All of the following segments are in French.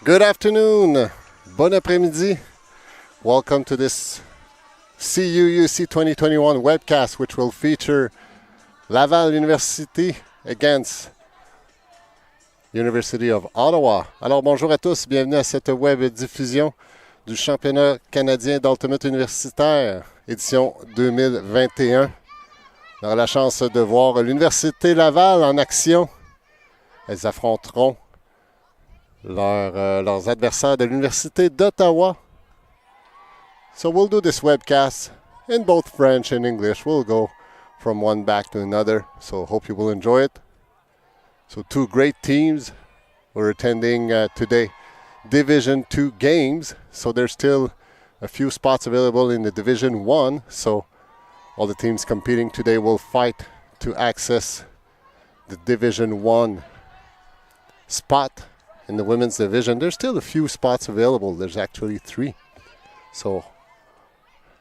Good afternoon. Bon après-midi. Welcome to this CUUC 2021 webcast, which will feature Laval University against University of Ottawa. Alors, bonjour à tous. Bienvenue à cette web diffusion du championnat canadien d'Ultimate universitaire, édition 2021. On aura la chance de voir l'Université Laval en action. Elles affronteront leurs adversaires de l'Université d'Ottawa. So we'll do this webcast in both French and English. We'll go from one back to another. So hope you will enjoy it. So two great teams were attending today Division 2 games. So there's still a few spots available in the Division 1. So all the teams competing today will fight to access the Division 1 spot. In the women's division, there's still a few spots available. There's actually 3. So,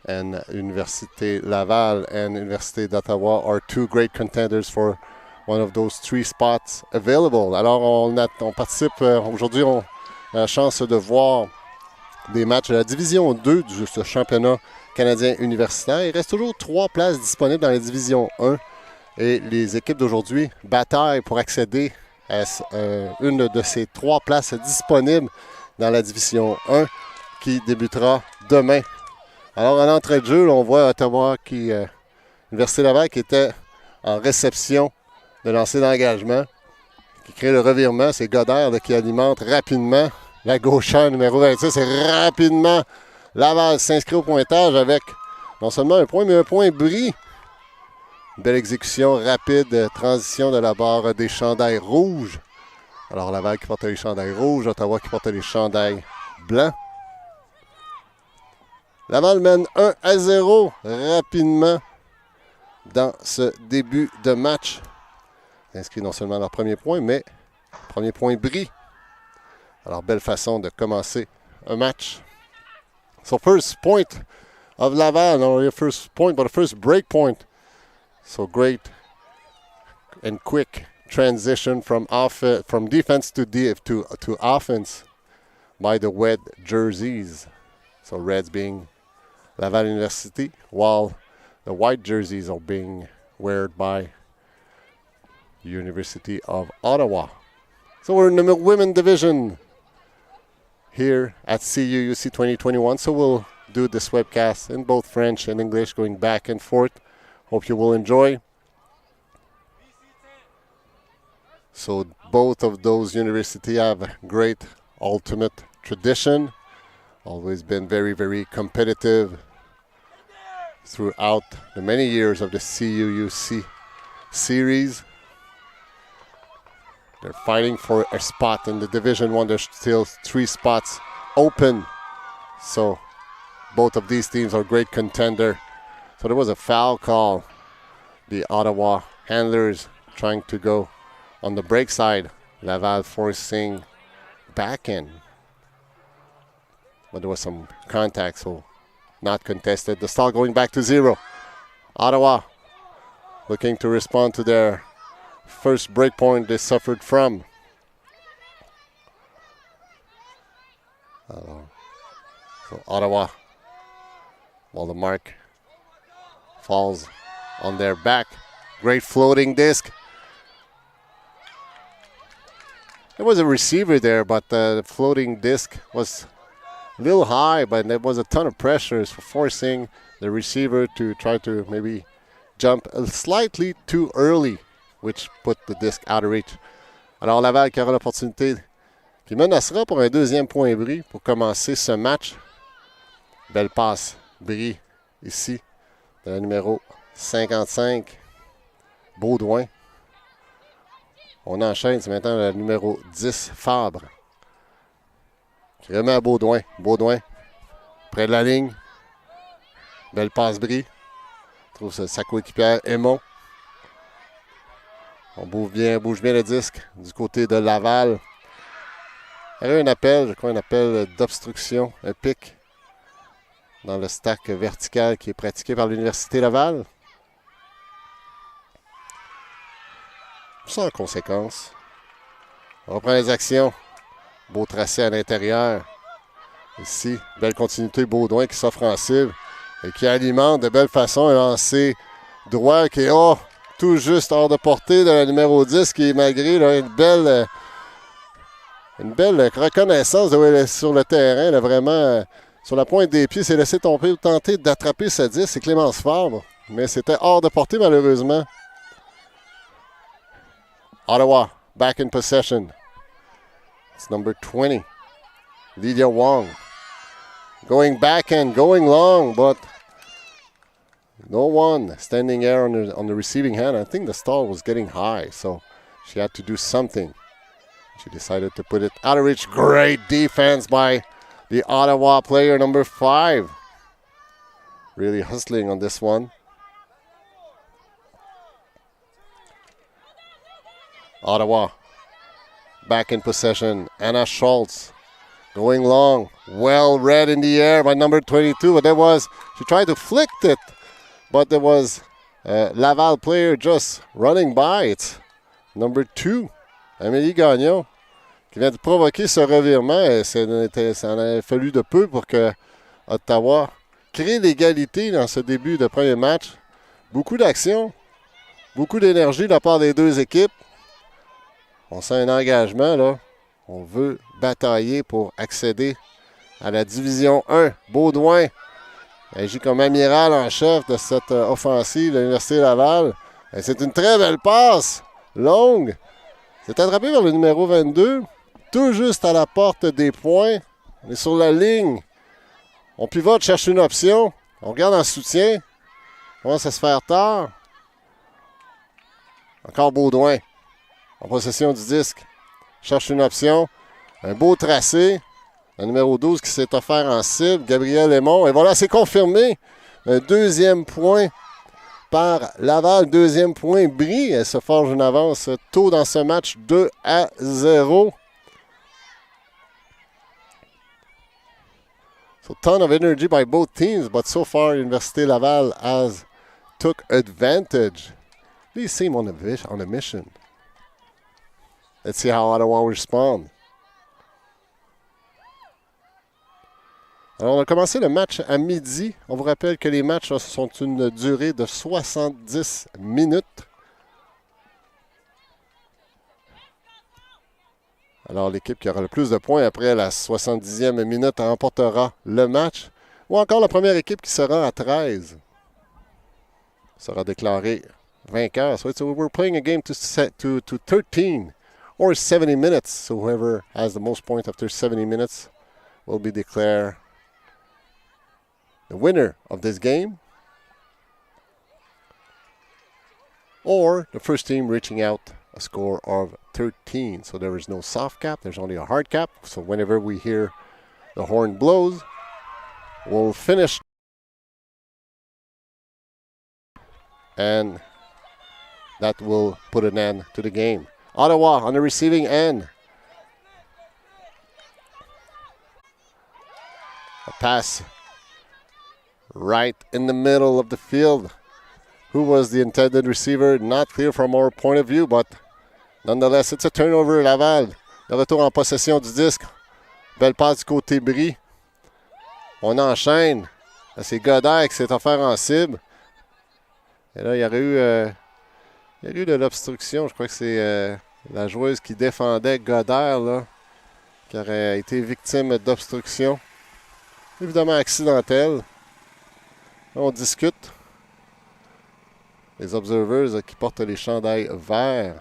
and Université Laval and Université d'Ottawa are two great contenders for one of those 3 spots available. Alors, on participe aujourd'hui, on a la chance de voir des matchs de la Division 2 de ce championnat canadien universitaire. Il reste toujours 3 places disponibles dans la Division 1 et les équipes d'aujourd'hui bataillent pour accéder à une de ces 3 places disponibles dans la Division 1 qui débutera demain. Alors, à l'entrée de jeu, on voit Ottawa Université Laval qui était en réception de lancer d'engagement, qui crée le revirement. C'est Godard qui alimente rapidement la gauchère numéro 26. Et rapidement, Laval s'inscrit au pointage avec non seulement un point, mais un point bris. Belle exécution rapide, transition de la barre des chandails rouges. Alors Laval qui porte les chandails rouges, Ottawa qui porte les chandails blancs. Laval mène 1-0 rapidement dans ce début de match. Inscrit non seulement leur premier point, mais premier point bris. Alors belle façon de commencer un match. So first point of Laval, not only the first point, but the first break point. So great and quick transition from defense to offense by the red jerseys. So reds being Laval University, while the white jerseys are being worn by the University of Ottawa. So we're in the women division here at CUUC 2021. So we'll do this webcast in both French and English, going back and forth. Hope you will enjoy. So both of those universities have great ultimate tradition. Always been very, very competitive throughout the many years of the CUUC series. They're fighting for a spot in the Division 1. There's still 3 spots open. So both of these teams are great contender. So there was a foul call. The Ottawa handlers trying to go on the break side. Laval forcing back in. But there was some contact, so not contested. The stall going back to 0. Ottawa looking to respond to their first break point they suffered from. So Ottawa, while the mark falls on their back. Great floating disc. There was a receiver there, but the floating disc was a little high, but there was a ton of pressure for forcing the receiver to try to maybe jump slightly too early, which put the disc out of reach. Alors Laval qui aura l'opportunité, qui menacera pour un deuxième point bris pour commencer ce match. Belle passe bris ici. De la numéro 55, Baudouin. On enchaîne, c'est maintenant le numéro 10, Fabre. Qui remet à Baudouin. Baudouin, près de la ligne. Belle passe bris. Trouve sa coéquipière Aymon. On bouge bien le disque du côté de Laval. Il y a eu un appel, je crois un appel d'obstruction, un pic dans le stack vertical qui est pratiqué par l'Université Laval. Sans conséquence. On reprend les actions. Beau tracé à l'intérieur. Ici, belle continuité, Baudouin qui s'offre en cible et qui alimente de belle façon un lancer droit qui est tout juste hors de portée de la numéro 10 qui est malgré là, une belle reconnaissance de où elle est sur le terrain. Là, vraiment, sur la pointe des pieds, s'est laissé tomber, tenter d'attraper ce 10. C'est Clémence Fabre, mais c'était hors de portée malheureusement. Ottawa, back in possession. It's number 20. Lydia Wong. Going back and going long, but no one standing there on the receiving hand. I think the stall was getting high, so she had to do something. She decided to put it out of reach. Great defense by the Ottawa player, number 5. Really hustling on this one. Ottawa back in possession. Anna Schultz going long. Well read in the air by number 22. But she tried to flick it. But there was a Laval player just running by. It's number 2. Amélie Gagnon, qui vient de provoquer ce revirement. Et ça en a fallu de peu pour que Ottawa crée l'égalité dans ce début de premier match. Beaucoup d'action, beaucoup d'énergie de la part des deux équipes. On sent un engagement, là. On veut batailler pour accéder à la Division 1. Baudouin agit comme amiral en chef de cette offensive de l'Université Laval. Et c'est une très belle passe, longue. C'est attrapé vers le numéro 22, tout juste à la porte des points. On est sur la ligne. On pivote, cherche une option. On regarde en soutien. On commence à se faire tard. Encore Baudouin. En possession du disque. Cherche une option. Un beau tracé. Le numéro 12 qui s'est offert en cible. Gabriel Aymon. Et voilà, c'est confirmé. Un deuxième point par Laval. Deuxième point brille. Elle se forge une avance tôt dans ce match. 2-0. So ton of energy by both teams. But so far, Université Laval has took advantage. These seem on a mission. Let's see how Ottawa respond. Alors, on a commencé le match à midi. On vous rappelle que les matchs sont une durée de 70 minutes. Alors, l'équipe qui aura le plus de points après la 70e minute remportera le match. Ou encore la première équipe qui sera à 13 sera déclarée vainqueur. So we're playing a game to 13 or 70 minutes. So whoever has the most points after 70 minutes will be declared the winner of this game, or the first team reaching out a score of 13. So there is no soft cap, there's only a hard cap. So whenever we hear the horn blows, we'll finish. And that will put an end to the game. Ottawa on the receiving end. A pass right in the middle of the field. Who was the intended receiver? Not clear from our point of view, but nonetheless, it's a turnover Laval. Le retour en possession du disque. Belle passe du côté Brie. On enchaîne. C'est Godard qui s'est offert en cible. Et là, il y a eu de l'obstruction. Je crois que c'est la joueuse qui défendait Godard, là, qui aurait été victime d'obstruction. Évidemment accidentelle. On discute. Les observers qui portent les chandails verts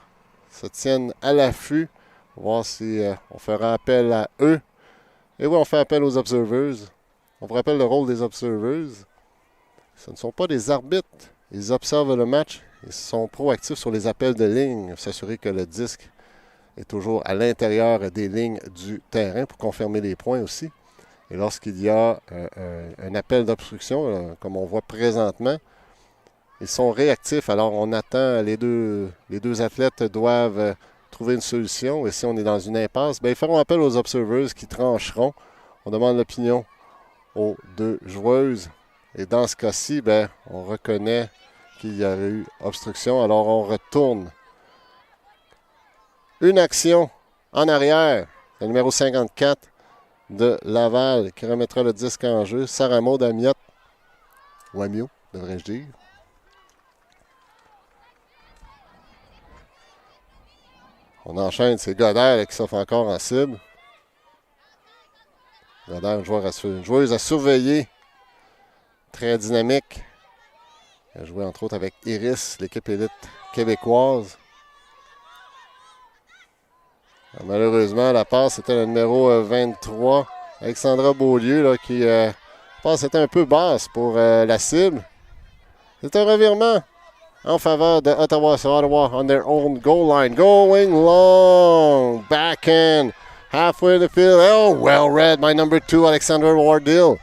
se tiennent à l'affût. On va voir si on fera appel à eux. Et oui, on fait appel aux observers. On vous rappelle le rôle des observers. Ce ne sont pas des arbitres. Ils observent le match. Ils sont proactifs sur les appels de ligne. S'assurer que le disque est toujours à l'intérieur des lignes du terrain pour confirmer les points aussi. Et lorsqu'il y a un appel d'obstruction, comme on voit présentement, ils sont réactifs. Alors, on attend, les deux athlètes doivent trouver une solution. Et si on est dans une impasse, ils feront appel aux observers qui trancheront. On demande l'opinion aux deux joueuses. Et dans ce cas-ci, on reconnaît qu'il y a eu obstruction. Alors, on retourne. Une action en arrière. Le numéro 54 de Laval qui remettra le disque en jeu. Sarah Maud Amiot. Ou Amiot, devrais-je dire. On enchaîne, c'est Godard qui s'offre encore en cible. Godard, une joueuse à surveiller. Très dynamique. Elle a joué entre autres avec Iris, l'équipe élite québécoise. Malheureusement, la passe c'était le numéro 23, Alexandra Beaulieu, là, qui passe était un peu basse pour la cible. C'est un revirement en faveur de Ottawa. So Ottawa on their own goal line. Going long. Backhand. Halfway in the field. Oh, well read by number 2, Alexandra Wardell.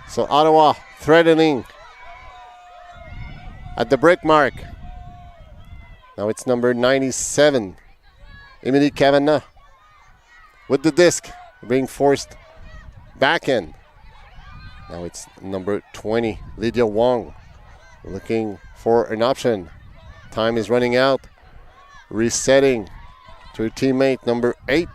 So Ottawa threatening at the break mark. Now it's number 97, Emily Kavanagh, with the disc, being forced backhand. Now it's number 20, Lydia Wong, looking for an option. Time is running out. Resetting to her teammate, number 8.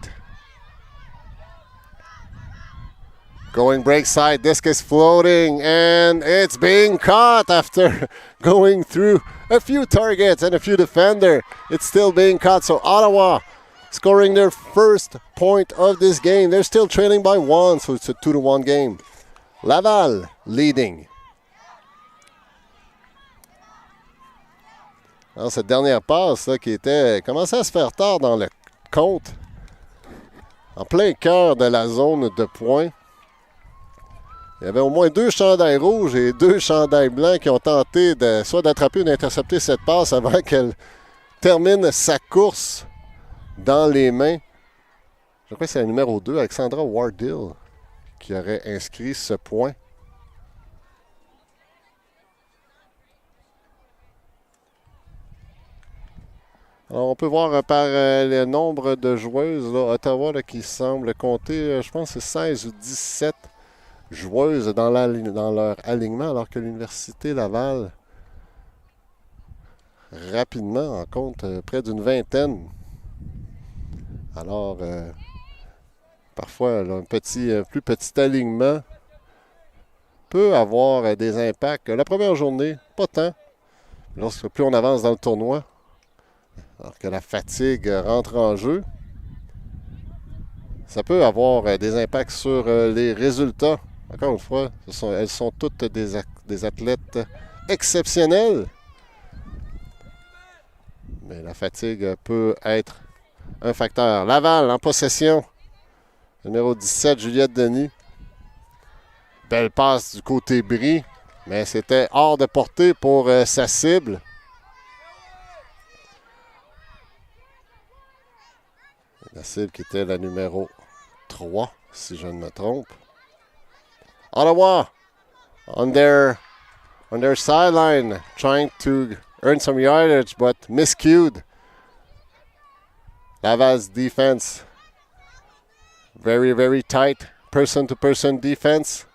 Going break side, disc is floating, and it's being caught after going through a few targets and a few defenders. It's still being caught, so Ottawa scoring their first point of this game. They're still trailing by 1, so it's a 2-1 game. Laval leading. Alors, cette dernière passe là, qui commençait à se faire tard dans le compte, en plein cœur de la zone de points. Il y avait au moins 2 chandails rouges et 2 chandails blancs qui ont tenté soit d'attraper ou d'intercepter cette passe avant qu'elle termine sa course dans les mains. Je crois que c'est le numéro 2, Alexandra Wardell, qui aurait inscrit ce point. Alors, on peut voir par le nombre de joueuses, là, Ottawa là, qui semble compter, je pense, c'est 16 ou 17 joueuses dans leur alignement, alors que l'Université Laval, rapidement, en compte près d'une vingtaine. Alors, parfois, là, un plus petit alignement peut avoir des impacts. La première journée, pas tant. Plus on avance dans le tournoi, alors que la fatigue rentre en jeu, ça peut avoir des impacts sur les résultats. Encore une fois, elles sont toutes des athlètes exceptionnels. Mais la fatigue peut être un facteur. Laval en possession. Numéro 17, Juliette Denis. Belle passe du côté Brie, mais c'était hors de portée pour sa cible. La cible qui était la numéro 3, si je ne me trompe. Ottawa on their sideline, trying to earn some yardage, but miscued. Laval's defense, very, very tight, person-to-person defense.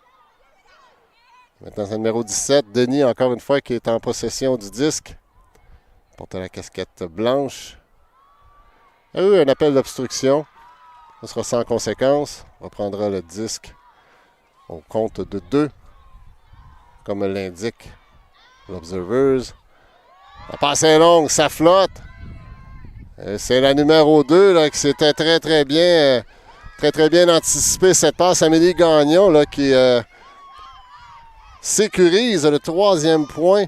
Maintenant, c'est le numéro 17, Denis, encore une fois, qui est en possession du disque. Porte la casquette blanche. Il y a eu un appel d'obstruction. Ce sera sans conséquence. On reprendra le disque au compte de 2, comme l'indique l'Observers. La passe est longue, ça flotte. C'est la numéro 2 là, qui s'était très bien anticipé cette passe. Amélie Gagnon là, qui sécurise le 3e point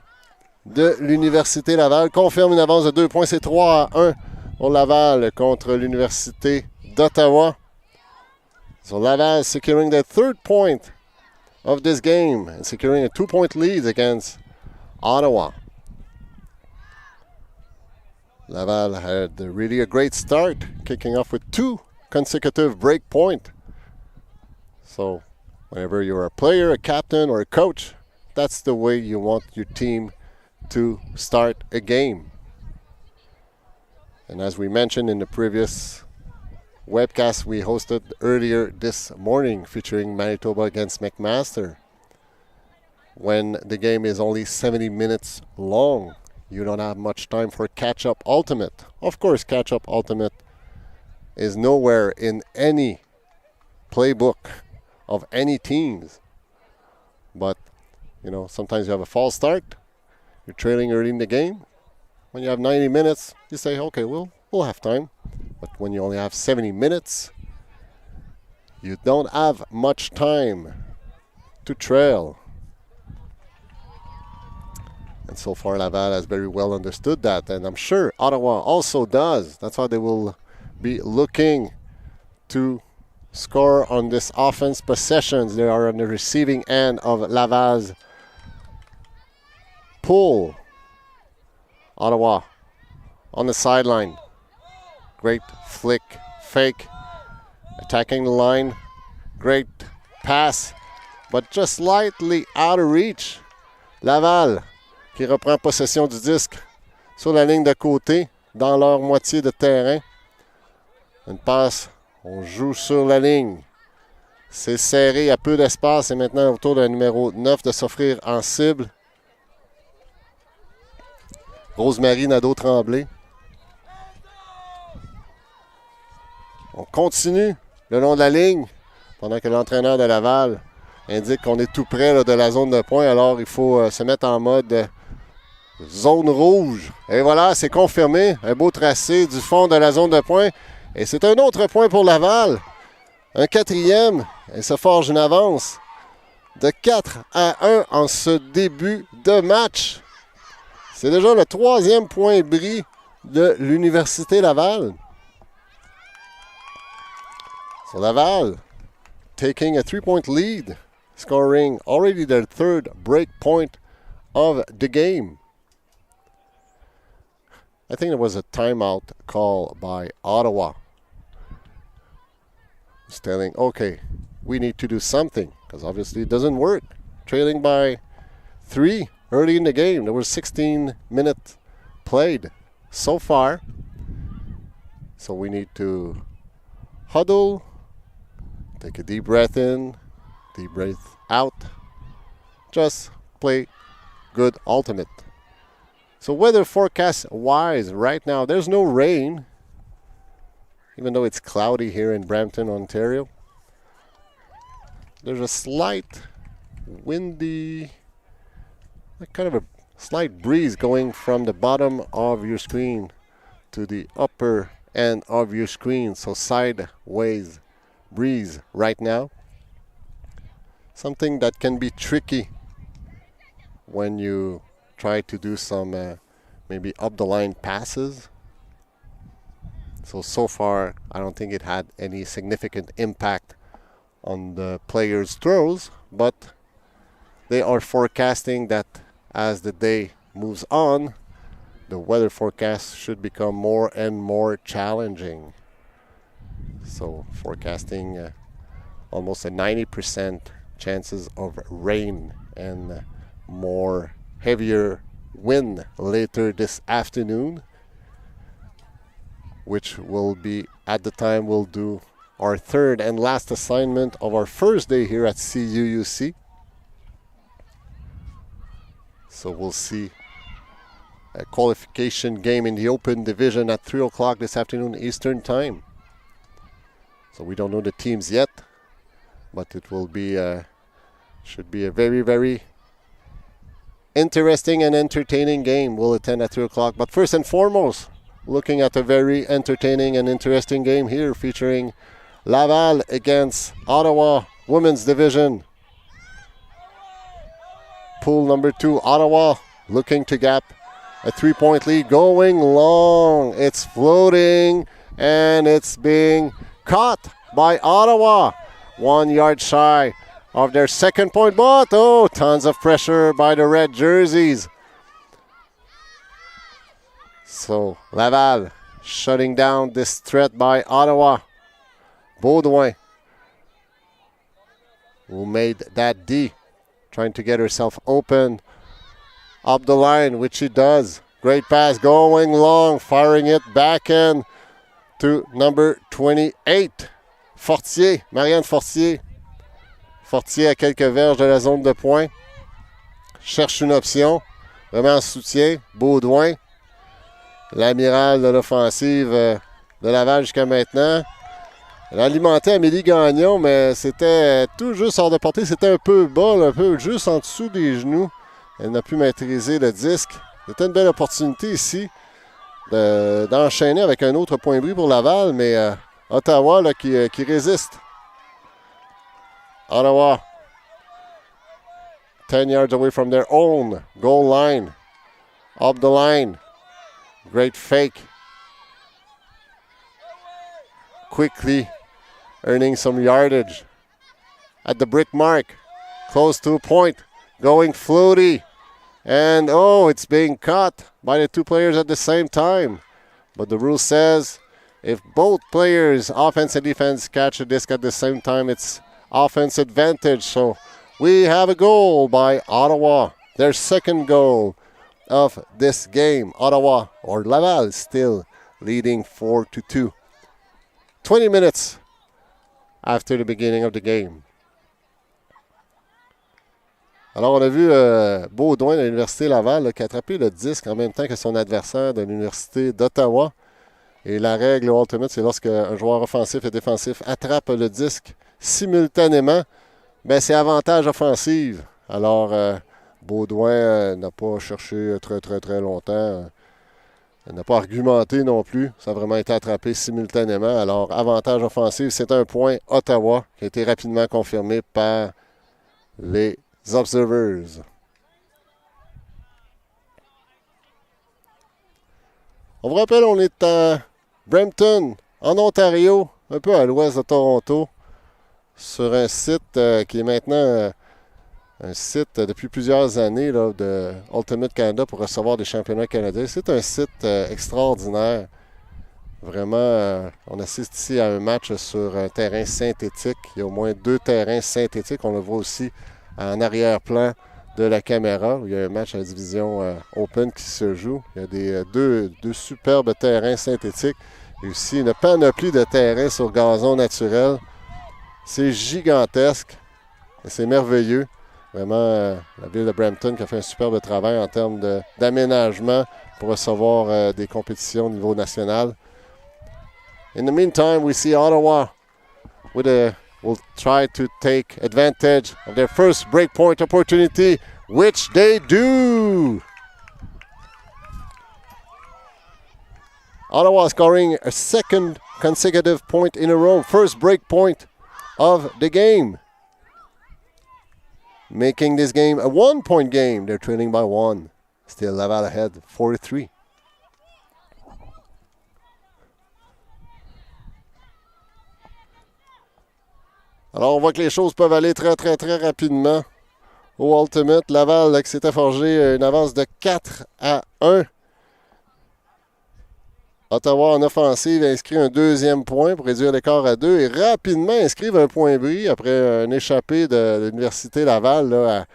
de l'Université Laval. Confirme une avance de 2 points. C'est 3-1 pour Laval contre l'Université d'Ottawa. So Laval securing the 3rd point of this game and securing a 2-point lead against Ottawa. Laval had really a great start, kicking off with 2 consecutive break points. So whenever you're a player, a captain, or a coach, that's the way you want your team to start a game. And as we mentioned in the previous webcast we hosted earlier this morning featuring Manitoba against McMaster, when the game is only 70 minutes long, you don't have much time for catch-up ultimate. Of course, catch-up ultimate is nowhere in any playbook of any teams. But, you know, sometimes you have a false start. You're trailing early in the game. When you have 90 minutes, you say, okay, we'll have time. But when you only have 70 minutes, you don't have much time to trail. And so far, Laval has very well understood that. And I'm sure Ottawa also does. That's why they will be looking to score on this offense possessions. They are on the receiving end of Laval's pull. Ottawa on the sideline. Great flick, fake, attacking the line. Great pass, but just slightly out of reach. Laval qui reprend possession du disque sur la ligne de côté, dans leur moitié de terrain. Une passe, on joue sur la ligne. C'est serré, il y a peu d'espace et maintenant au tour de numéro 9 de s'offrir en cible. Rosemary Nadeau-Tremblay. On continue le long de la ligne pendant que l'entraîneur de Laval indique qu'on est tout près là, de la zone de pointe. Alors il faut se mettre en mode zone rouge. Et voilà, c'est confirmé. Un beau tracé du fond de la zone de pointe. Et c'est un autre point pour Laval. Un quatrième. Et se forge une avance de 4-1 en ce début de match. C'est déjà le troisième point bris de l'Université Laval. So Laval taking a 3-point lead, scoring already their third break point of the game. I think there was a timeout call by Ottawa. It's telling, okay, we need to do something, because obviously it doesn't work. Trailing by 3 early in the game. There was 16 minutes played so far. So we need to huddle, take a deep breath in, deep breath out. Just play good ultimate. So weather forecast wise, right now there's no rain, even though it's cloudy here in Brampton, Ontario. There's a slight windy, kind of a slight breeze going from the bottom of your screen to the upper end of your screen. So sideways breeze right now. Something that can be tricky when you try to do some maybe up the line passes. So far, I don't think it had any significant impact on the players' throws, but they are forecasting that as the day moves on, the weather forecast should become more and more challenging. So forecasting almost a 90% chances of rain and more heavier wind later this afternoon, which will be at the time we'll do our third and last assignment of our first day here at CUUC. So we'll see a qualification game in the Open Division at 3 o'clock this afternoon Eastern Time. So we don't know the teams yet, but it will be should be a very, very interesting and entertaining game. We'll attend at 3 o'clock. But first and foremost, looking at a very entertaining and interesting game here featuring Laval against Ottawa Women's Division. Pool number 2, Ottawa looking to gap a 3-point lead, going long. It's floating and it's being caught by Ottawa. 1 yard shy of their second point, but tons of pressure by the red jerseys. So Laval shutting down this threat by Ottawa. Baudouin, who made that D, trying to get herself open up the line, which she does. Great pass going long, firing it back in to number 28, Fortier, Marianne Fortier. Fortier à quelques verges de la zone de pointe. Cherche une option. Vraiment en soutien. Baudouin, l'amiral de l'offensive, de Laval jusqu'à maintenant. Elle a alimenté Amélie Gagnon, mais c'était tout juste hors de portée. C'était un peu bas, un peu juste en dessous des genoux. Elle n'a pu maîtriser le disque. C'était une belle opportunité ici d'enchaîner avec un autre point bris pour Laval, mais Ottawa là, qui résiste. Ottawa, 10 yards away from their own goal line. Up the line. Great fake. Quickly earning some yardage at the brick mark. Close to a point. Going floaty. And it's being caught by the two players at the same time. But the rule says if both players, offense and defense, catch a disc at the same time, it's offense advantage. So we have a goal by Ottawa. Their second goal of this game. Ottawa, or Laval, still leading 4-2. 20 minutes after the beginning of the game. Alors, on a vu Baudouin de l'Université Laval qui a attrapé le disque en même temps que son adversaire de l'Université d'Ottawa. Et la règle au Ultimate, c'est lorsque un joueur offensif et défensif attrape le disque simultanément, ben c'est avantage offensif. Alors, Baudouin n'a pas cherché très longtemps. Il n'a pas argumenté non plus. Ça a vraiment été attrapé simultanément. Alors, avantage offensif, c'est un point Ottawa qui a été rapidement confirmé par les observers. On vous rappelle, on est à Brampton, en Ontario, un peu à l'ouest de Toronto, sur un site qui est maintenant un site depuis plusieurs années là, de Ultimate Canada pour recevoir des championnats canadiens. C'est un site extraordinaire. Vraiment, on assiste ici à un match sur un terrain synthétique. Il y a au moins 2 terrains synthétiques. On le voit aussi en arrière-plan de la caméra. Il y a un match à la division Open qui se joue. Il y a deux superbes terrains synthétiques. Et aussi une panoplie de terrains sur gazon naturel. C'est gigantesque. Et c'est merveilleux. Vraiment, la ville de Brampton qui a fait un superbe travail en termes d'aménagement pour recevoir des compétitions au niveau national. In the meantime, we see Ottawa will try to take advantage of their first breakpoint opportunity, which they do. Ottawa scoring a second consecutive point in a row, first breakpoint of the game. Making this game a 1-point game. They're trailing by 1. Still Laval ahead, 4-3. Alors, on voit que les choses peuvent aller très rapidement au Ultimate. Laval qui s'était forgé une avance de 4-1. Ottawa en offensive inscrit un deuxième point pour réduire l'écart à 2 et rapidement inscrivent un point bris après un échappé de l'Université Laval là,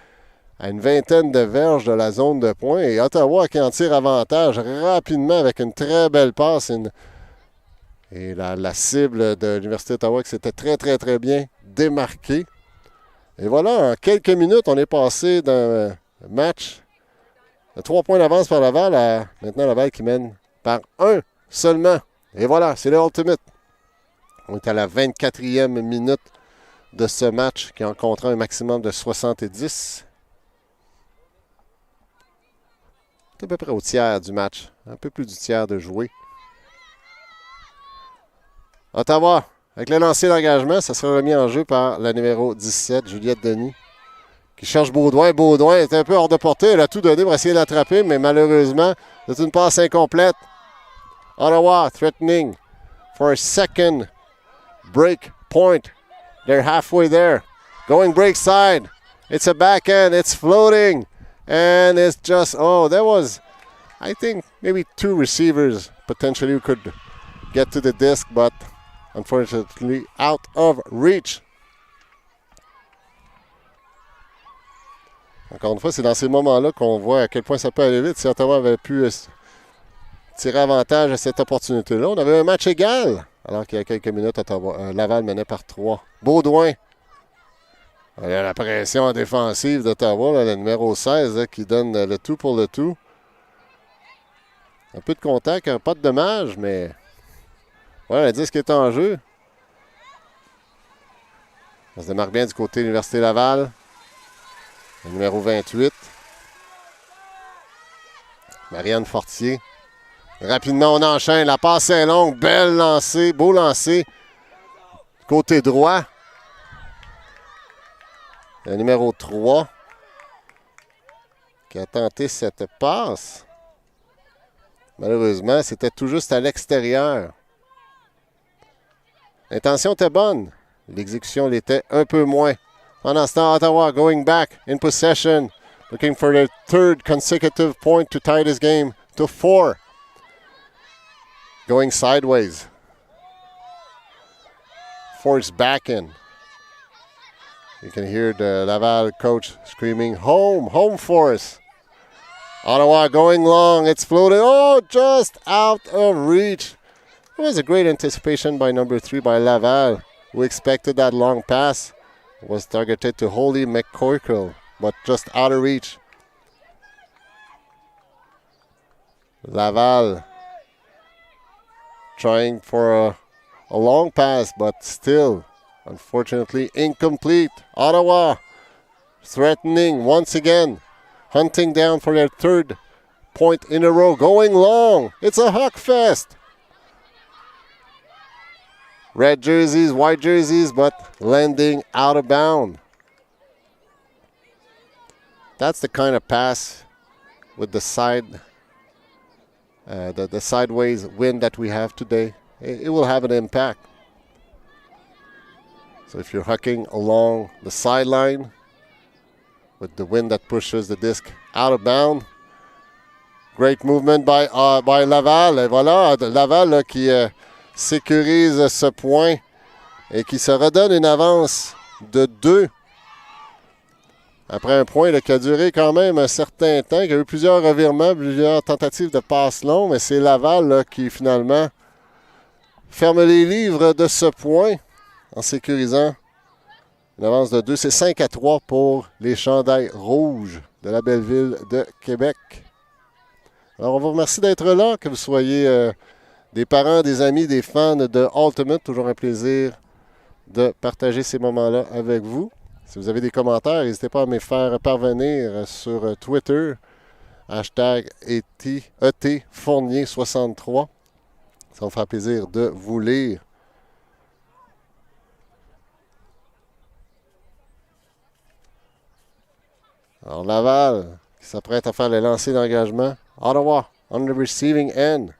à une vingtaine de verges de la zone de points. Et Ottawa qui en tire avantage rapidement avec une très belle passe. Et la cible de l'Université d'Ottawa qui s'était très bien démarquée. Et voilà, en quelques minutes, on est passé d'un match de 3 points d'avance par Laval à maintenant Laval qui mène par 1 seulement. Et voilà, c'est le Ultimate. On est à la 24e minute de ce match qui en comptera un maximum de 70. C'est à peu près au tiers du match. Un peu plus du tiers de jouer. Ottawa, avec le lancer d'engagement, ça sera remis en jeu par la numéro 17, Juliette Denis, qui cherche Baudouin. Baudouin est un peu hors de portée. Elle a tout donné pour essayer de l'attraper, mais malheureusement, c'est une passe incomplète. Ottawa threatening for a second break point. They're halfway there. Going break side. It's a backhand. It's floating. And it's just, there was, I think, maybe 2 receivers potentially who could get to the disc, but unfortunately out of reach. Encore une fois, c'est dans ces moments-là qu'on voit à quel point ça peut aller vite. Si Ottawa avait pu tirer avantage à cette opportunité-là, on avait un match égal. Alors qu'il y a quelques minutes, Laval menait par 3. Baudouin. Il y a la pression défensive d'Ottawa, le numéro 16 qui donne le tout pour le tout. Un peu de contact, pas de dommage, mais Ouais, le disque est en jeu. Ça se démarque bien du côté de l'Université Laval. Le numéro 28. Marianne Fortier. Rapidement, on enchaîne. La passe est longue. Belle lancée. Beau lancer. Côté droit. Le numéro 3 qui a tenté cette passe. Malheureusement, c'était tout juste à l'extérieur. L'intention était bonne. L'exécution l'était un peu moins. Pendant ce temps, Ottawa going back in possession. Looking for their third consecutive point to tie this game to 4. Going sideways. Forced back in. You can hear the Laval coach screaming, home, home for us. Ottawa going long. It's floated. Oh, just out of reach. It was a great anticipation by number 3 by Laval, who expected that long pass. It was targeted to Holly McCorkle, but just out of reach. Laval trying for a long pass, but still, unfortunately, incomplete. Ottawa threatening once again, hunting down for their third point in a row, going long. It's a huck fest. Red jerseys, white jerseys, but landing out of bounds. That's the kind of pass with the the sideways wind that we have today. It will have an impact. So if you're hucking along the sideline with the wind that pushes the disc out of bounds, great movement by Laval. Et voilà, Laval là, qui sécurise ce point et qui se redonne une avance de 2. Après un point là, qui a duré quand même un certain temps, qui a eu plusieurs revirements, plusieurs tentatives de passe longue, mais c'est Laval là, qui finalement ferme les livres de ce point en sécurisant une avance de 2. C'est 5-3 pour les chandails rouges de la belle ville de Québec. Alors, on vous remercie d'être là, que vous soyez des parents, des amis, des fans de Ultimate. Toujours un plaisir de partager ces moments-là avec vous. Si vous avez des commentaires, n'hésitez pas à me les faire parvenir sur Twitter, hashtag ETFournier63. Ça me fera plaisir de vous lire. Alors, Laval qui s'apprête à faire le lancer d'engagement. Ottawa on the receiving end.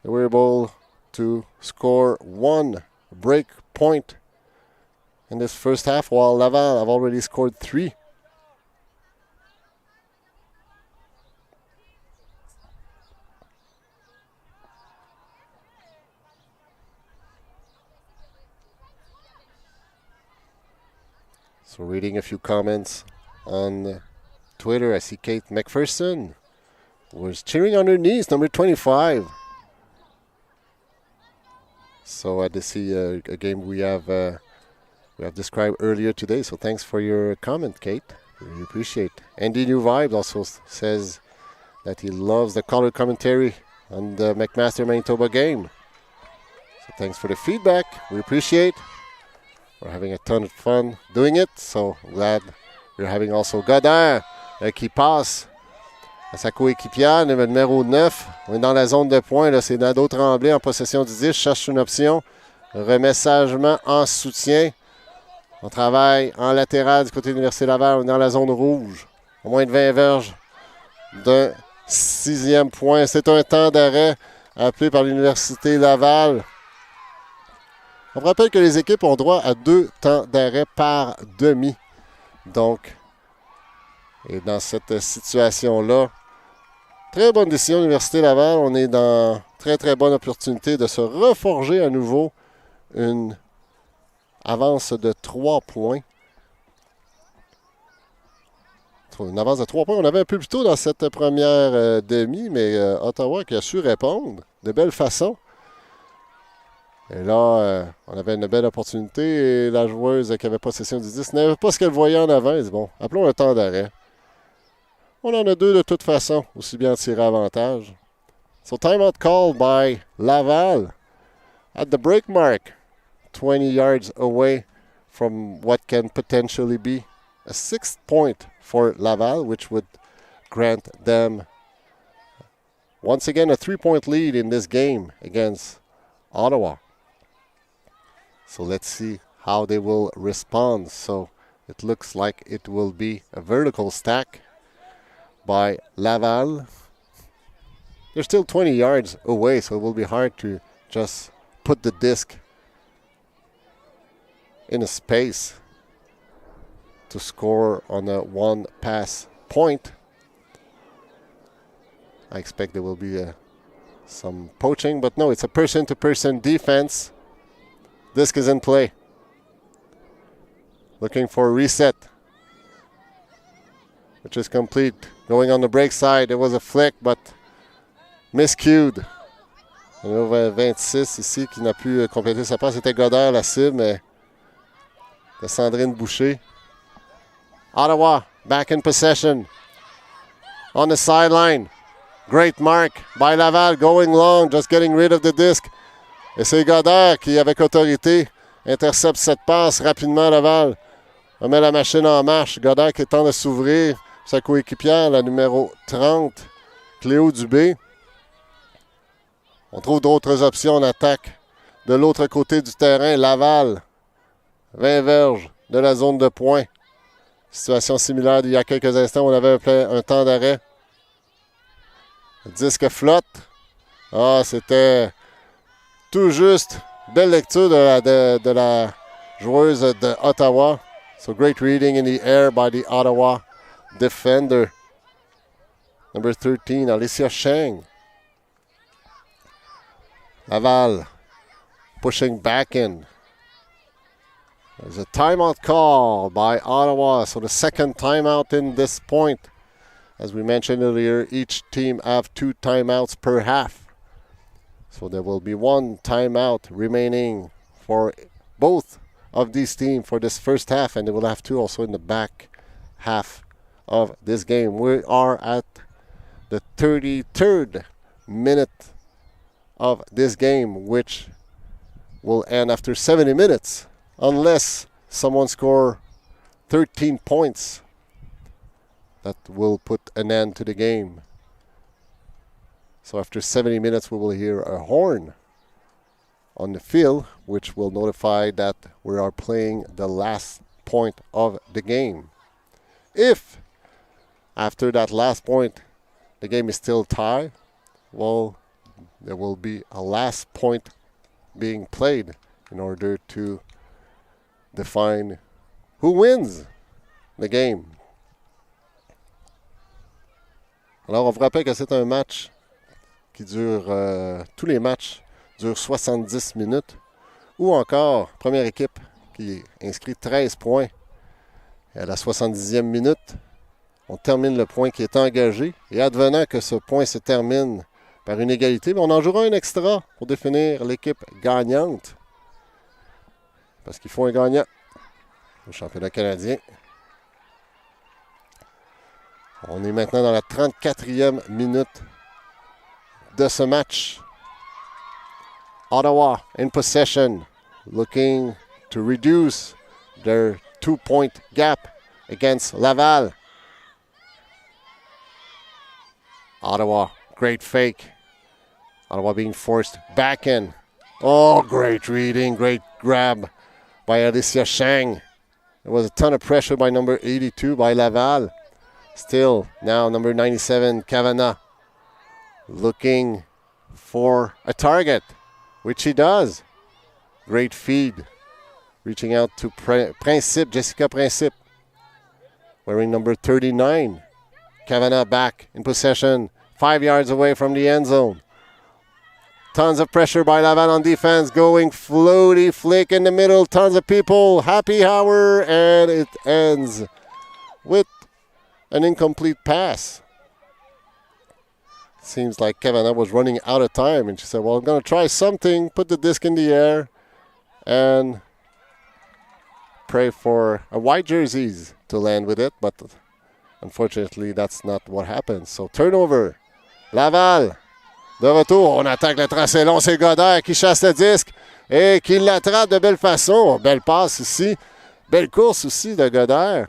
They were able to score 1 break point in this first half, while Laval have already scored 3. So reading a few comments on Twitter, I see Kate McPherson was cheering on her knees, number 25. So I did see a game we have described earlier today. So thanks for your comment, Kate. Really appreciate it. Andy New Vibes also says that he loves the color commentary on the McMaster Manitoba game. So thanks for the feedback. We appreciate it. We're having a ton of fun doing it. So glad we're having also Godin qui passe à sa coéquipière, numéro 9. On est dans la zone de points. Là, c'est Nadeau Tremblay en possession du 10. Cherche une option. Remet sagement en soutien. On travaille en latéral du côté de l'Université Laval. On est dans la zone rouge. Au moins de 20 verges d'un 6e point. C'est un temps d'arrêt appelé par l'Université Laval. On rappelle que les équipes ont droit à 2 temps d'arrêt par demi. Donc, et dans cette situation-là, très bonne décision de l'Université Laval. On est dans très, très bonne opportunité de se reforger à nouveau une avance de 3 points. Une avance de 3 points. On avait un peu plus tôt dans cette première demi, mais Ottawa qui a su répondre de belle façon. Et là, on avait une belle opportunité et la joueuse qui avait possession du 10 n'avait pas ce qu'elle voyait en avant. Elle dit, bon, appelons un temps d'arrêt. On en a 2 de toute façon, aussi bien tirer avantage. So timeout called by Laval at the break mark, 20 yards away from what can potentially be a 6th point for Laval, which would grant them once again a 3-point lead in this game against Ottawa. So let's see how they will respond. So it looks like it will be a vertical stack by Laval. They're still 20 yards away, so it will be hard to just put the disc in a space to score on a one-pass point. I expect there will be some poaching, but no, it's a person-to-person defense. Disc is in play. Looking for a reset, which is complete. Going on the break side, it was a flick, but miscued. Numéro 26 ici qui n'a pu compléter sa passe. C'était Godard la cible, mais de Sandrine Boucher. Ottawa back in possession. On the sideline. Great mark by Laval going long, just getting rid of the disc. Et c'est Godard qui, avec autorité, intercepte cette passe rapidement. Laval remet la machine en marche. Godard qui tente de s'ouvrir. Sa coéquipière, la numéro 30, Cléo Dubé. On trouve d'autres options en attaque. De l'autre côté du terrain, Laval, 20 verges de la zone de points. Situation similaire d'il y a quelques instants, on avait un temps d'arrêt. Le disque flotte. Ah, c'était tout juste. Belle lecture de la joueuse de Ottawa. So great reading in the air by the Ottawa defender. Number 13, Alicia Cheng. Laval pushing back in. There's a timeout call by Ottawa. So the second timeout in this point. As we mentioned earlier, each team have 2 timeouts per half. So there will be 1 timeout remaining for both of these teams for this first half, and they will have 2 also in the back half of this game. We are at the 33rd minute of this game, which will end after 70 minutes unless someone score 13 points. That will put an end to the game. So after 70 minutes, we will hear a horn on the field, which will notify that we are playing the last point of the game. If after that last point the game is still tied, well, there will be a last point being played in order to define who wins the game. Alors, on vous rappelle que c'est un match qui dure, tous les matchs durent 70 minutes. Ou encore, première équipe qui inscrit 13 points. Et à la 70e minute, on termine le point qui est engagé. Et advenant que ce point se termine par une égalité, mais on en jouera un extra pour définir l'équipe gagnante. Parce qu'il faut un gagnant au championnat canadien. On est maintenant dans la 34e minute de ce match. Ottawa in possession, looking to reduce their 2-point gap against Laval. Ottawa, great fake. Ottawa being forced back in. Oh, great reading, great grab by Alicia Cheng. There was a ton of pressure by number 82 by Laval. Still, now number 97, Kavanagh, looking for a target, which he does. Great feed. Reaching out to Principe, Jessica Principe, wearing number 39. Kavanagh back in possession, 5 yards away from the end zone. Tons of pressure by Laval on defense, going floaty flick in the middle. Tons of people, happy hour, and it ends with an incomplete pass. Seems like Kavanagh was running out of time, and she said, well, I'm going to try something, put the disc in the air, and pray for a white jerseys to land with it, but unfortunately that's not what happened. So turnover. Laval De retour, on attaque le tracé long. C'est Godard qui chasse le disque et qui l'attrape de belle façon. Belle passe ici. Belle course aussi de Godard.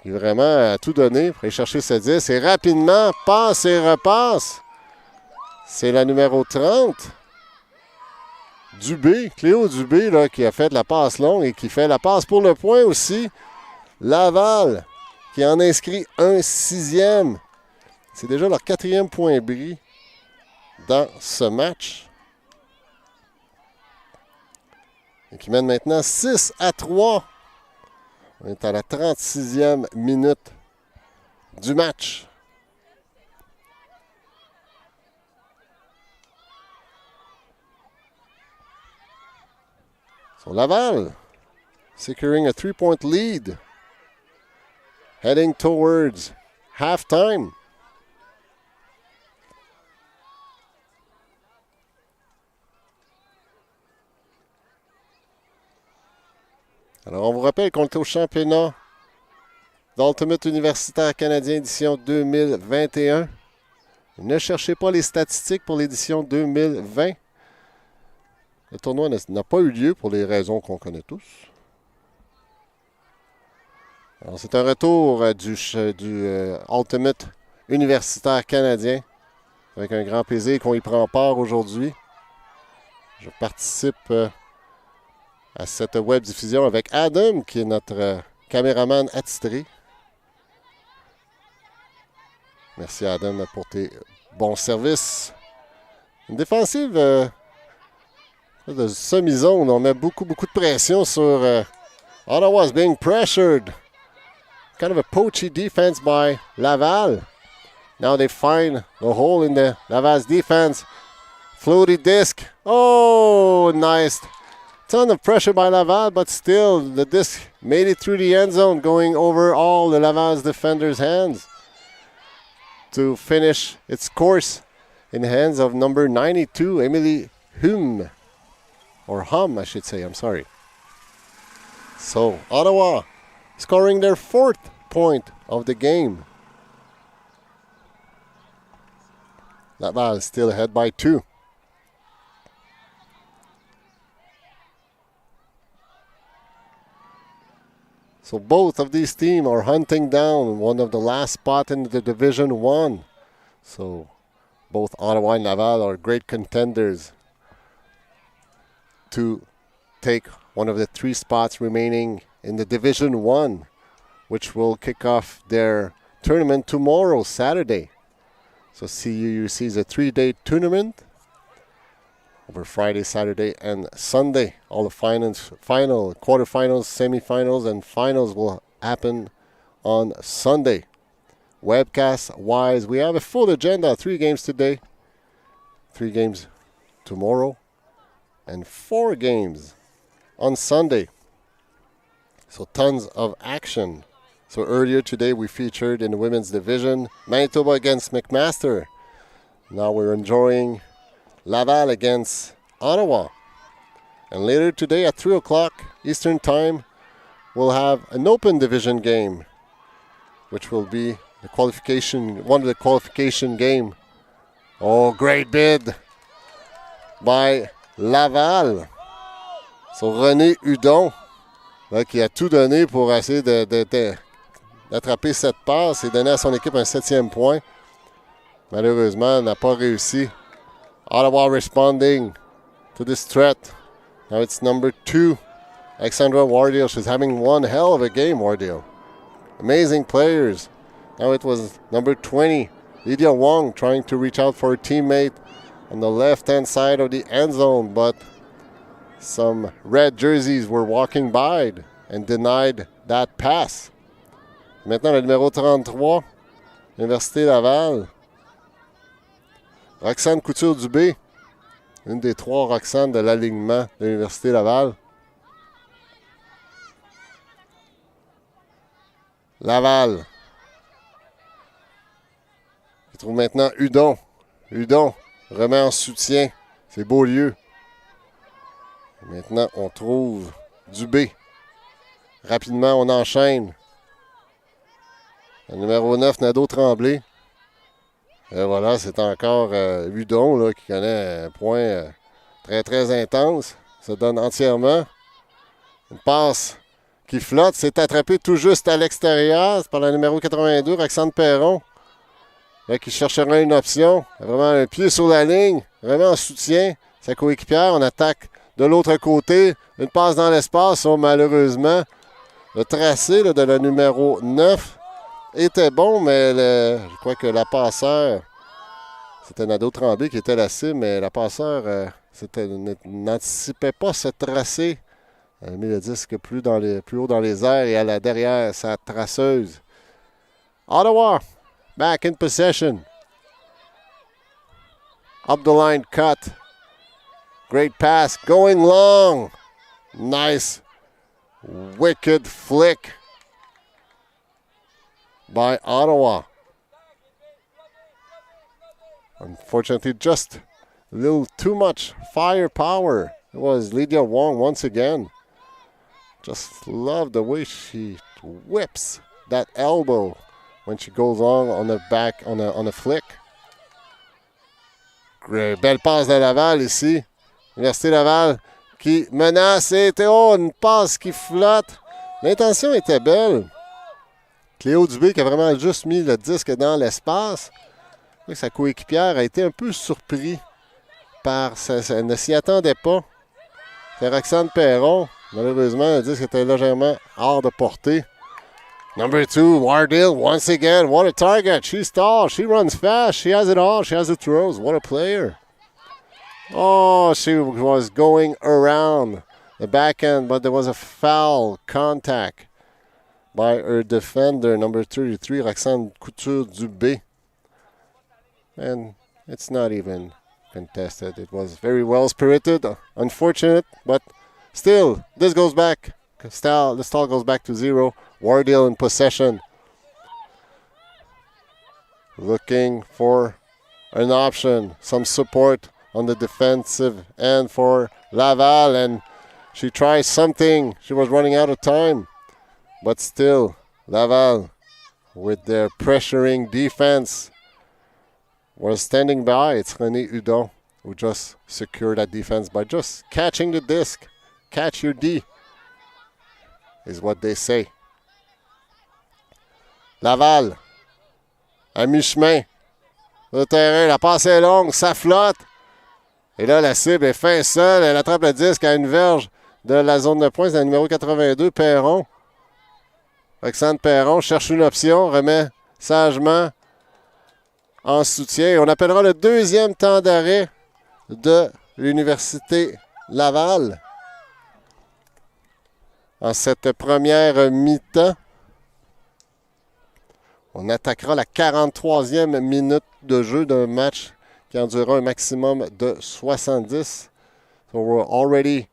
Il a vraiment tout donné pour aller chercher ce disque. Et rapidement, passe et repasse. C'est la numéro 30. Dubé, Cléo Dubé, là, qui a fait la passe longue et qui fait la passe pour le point aussi. Laval, qui en inscrit un 6e. C'est déjà leur 4e point bris dans ce match. Et qui mène maintenant 6-3. On est à la 36e minute du match. So Laval securing a 3-point lead. Heading towards halftime. Alors, on vous rappelle qu'on est au championnat d'Ultimate Universitaire Canadien édition 2021. Ne cherchez pas les statistiques pour l'édition 2020. Le tournoi n'a pas eu lieu pour les raisons qu'on connaît tous. Alors, c'est un retour du Ultimate Universitaire Canadien avec un grand plaisir qu'on y prend part aujourd'hui. Je participe à cette web diffusion avec Adam, qui est notre caméraman attitré. Merci Adam pour tes bons services. Une défensive de semi-zone. On met beaucoup de pression sur Ottawa is being pressured. Kind of a poachy defense by Laval. Now they find the hole in the Laval's defense. Floaty disc. Oh, nice. Ton of pressure by Laval, but still the disc made it through the end zone, going over all the Laval's defenders' hands to finish its course in the hands of number 92, Emily Hum. Or Hum, I should say, I'm sorry. So, Ottawa scoring their 4th point of the game. Laval is still ahead by 2. So both of these teams are hunting down one of the last spots in the Division 1. So both Ottawa and Laval are great contenders to take one of the 3 spots remaining in the Division 1, which will kick off their tournament tomorrow, Saturday. So CUUC is a 3-day tournament over Friday, Saturday, and Sunday. All the final, quarterfinals, semifinals, and finals will happen on Sunday. Webcast-wise, we have a full agenda. 3 games today, 3 games tomorrow, and 4 games on Sunday. So tons of action. So earlier today, we featured in the women's division, Manitoba against McMaster. Now we're enjoying Laval against Ottawa. And later today at 3 o'clock Eastern Time, we'll have an open division game, which will be the qualification, one of the qualification game. Oh, great bid by Laval. So René Hudon, là, qui a tout donné pour essayer d'attraper cette passe et donner à son équipe un 7e point. Malheureusement, n'a pas réussi. Ottawa responding to this threat. Now it's number 2, Alexandra Wardale. She's having one hell of a game, Wardale. Amazing players. Now it was number 20, Lydia Wong, trying to reach out for her teammate on the left-hand side of the end zone, but some red jerseys were walking by and denied that pass. Maintenant, le numéro 33, Université Laval. Roxane Couture-Dubé, une des 3 Roxane de l'alignement de l'Université Laval. Laval. Il trouve maintenant Hudon. Hudon remet en soutien. C'est Beaulieu. Et maintenant, on trouve Dubé. Rapidement, on enchaîne. Le numéro 9, Nadeau Tremblay. Et voilà, c'est encore Hudon là, qui connaît un point très, très intense. Se donne entièrement. Une passe qui flotte. C'est attrapé tout juste à l'extérieur. C'est par la numéro 82, Roxane Perron. Là, qui cherchera une option. Vraiment un pied sur la ligne. Vraiment en soutien. Sa coéquipière. On attaque de l'autre côté. Une passe dans l'espace. Oh, malheureusement, le tracé là, de la numéro 9 était bon, mais je crois que la passeur, c'était Nadeau Tremblay qui était la cible, mais la passeur n'anticipait pas ce tracé. Elle a mis le disque plus haut dans les airs et elle a derrière sa traceuse. Ottawa, back in possession. Up the line cut. Great pass, going long. Nice, wicked flick by Ottawa. Unfortunately, just a little too much firepower. It was Lydia Wong once again. Just love the way she whips that elbow when she goes on the back, on a flick. Great. Belle passe de Laval ici. Université Laval qui menace et une passe qui flotte. L'intention était belle. Cléo Dubé qui a vraiment juste mis le disque dans l'espace. Sa coéquipière a été un peu surpris par ça. Elle ne s'y attendait pas. C'est Roxane Perron. Malheureusement, le disque était légèrement hors de portée. Number 2, Wardell, once again. What a target. She's tall. She runs fast. She has it all. She has the throws. What a player. Oh, she was going around the backhand, but there was a foul contact by her defender, number 33, Roxane Couture-Dubé. And it's not even contested. It was very well-spirited, unfortunate, but still, this goes back. The stall goes back to 0. Wardell in possession. Looking for an option, some support on the defensive end for Laval, and she tries something. She was running out of time. But still, Laval, with their pressuring defense, was standing by. It's René Hudon who just secured that defense by just catching the disc. Catch your D, is what they say. Laval, à mi-chemin. Le terrain, la passe est longue, ça flotte. Et là, la cible est fin seule. Elle attrape le disque à une verge de la zone de points. C'est le numéro 82, Perron. Roxane Perron cherche une option, remet sagement en soutien. On appellera le deuxième temps d'arrêt de l'Université Laval en cette première mi-temps. On attaquera la 43e minute de jeu d'un match qui en durera un maximum de 70. So we're already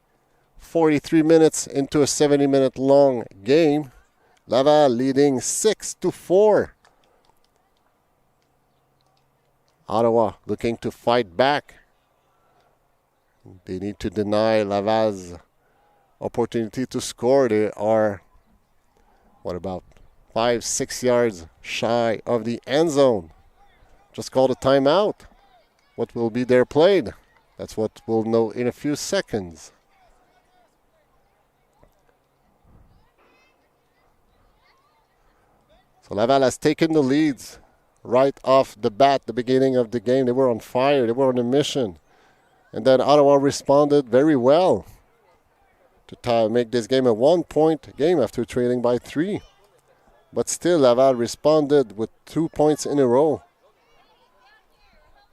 43 minutes into a 70-minute long game. Laval leading 6-4. Ottawa looking to fight back. They need to deny Laval's opportunity to score. They are, 5-6 yards shy of the end zone. Just called a timeout. What will be their play? That's what we'll know in a few seconds. So Laval has taken the leads right off the bat, the beginning of the game. They were on fire. They were on a mission. And then Ottawa responded very well to make this game a one-point game after trailing by 3. But still, Laval responded with 2 points in a row.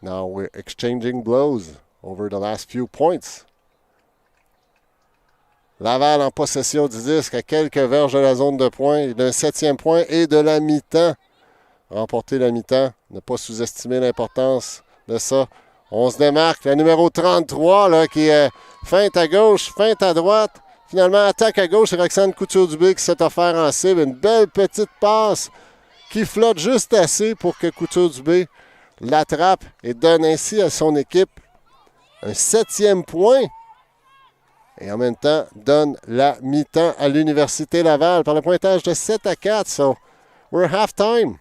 Now we're exchanging blows over the last few points. Laval en possession du disque à quelques verges de la zone de points, d'un 7e point et de la mi-temps. Remporter la mi-temps, ne pas sous-estimer l'importance de ça. On se démarque, la numéro 33 là, qui est feinte à gauche, feinte à droite. Finalement, attaque à gauche, c'est Roxane Couture-Dubé qui s'est offert en cible. Une belle petite passe qui flotte juste assez pour que Couture-Dubé l'attrape et donne ainsi à son équipe un 7e point. Et en même temps, donne la mi-temps à l'Université Laval par le pointage de 7-4. So, we're halftime.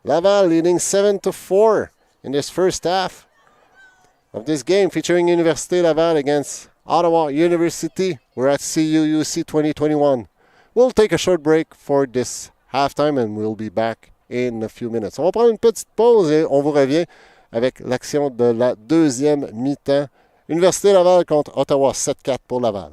Laval leading 7-4 in this first half of this game featuring Université Laval against Ottawa University. We're at CUUC 2021. We'll take a short break for this halftime and we'll be back in a few minutes. On va prendre une petite pause et on vous revient avec l'action de la deuxième mi-temps. Université Laval contre Ottawa, 7-4 pour Laval.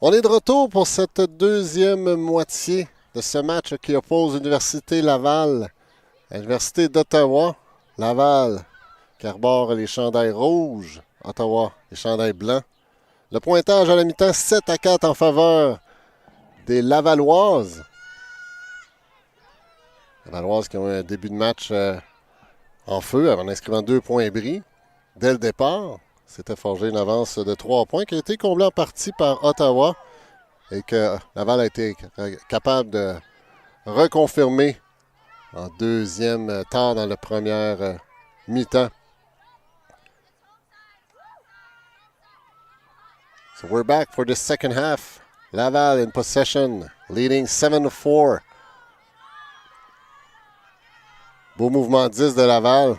On est de retour pour cette deuxième moitié de ce match qui oppose l'Université Laval à l'Université d'Ottawa. Laval qui arbore les chandails rouges, Ottawa les chandails blancs. Le pointage à la mi-temps, 7-4 en faveur des Lavalloises. Lavalloises qui ont eu un début de match en feu en inscrivant 2 points bris dès le départ. C'était forgé une avance de 3 points qui a été comblée en partie par Ottawa et que Laval a été capable de reconfirmer en deuxième tard dans la première mi-temps. So we're back for the second half. Laval in possession, leading 7-4. Beau mouvement 10 de Laval.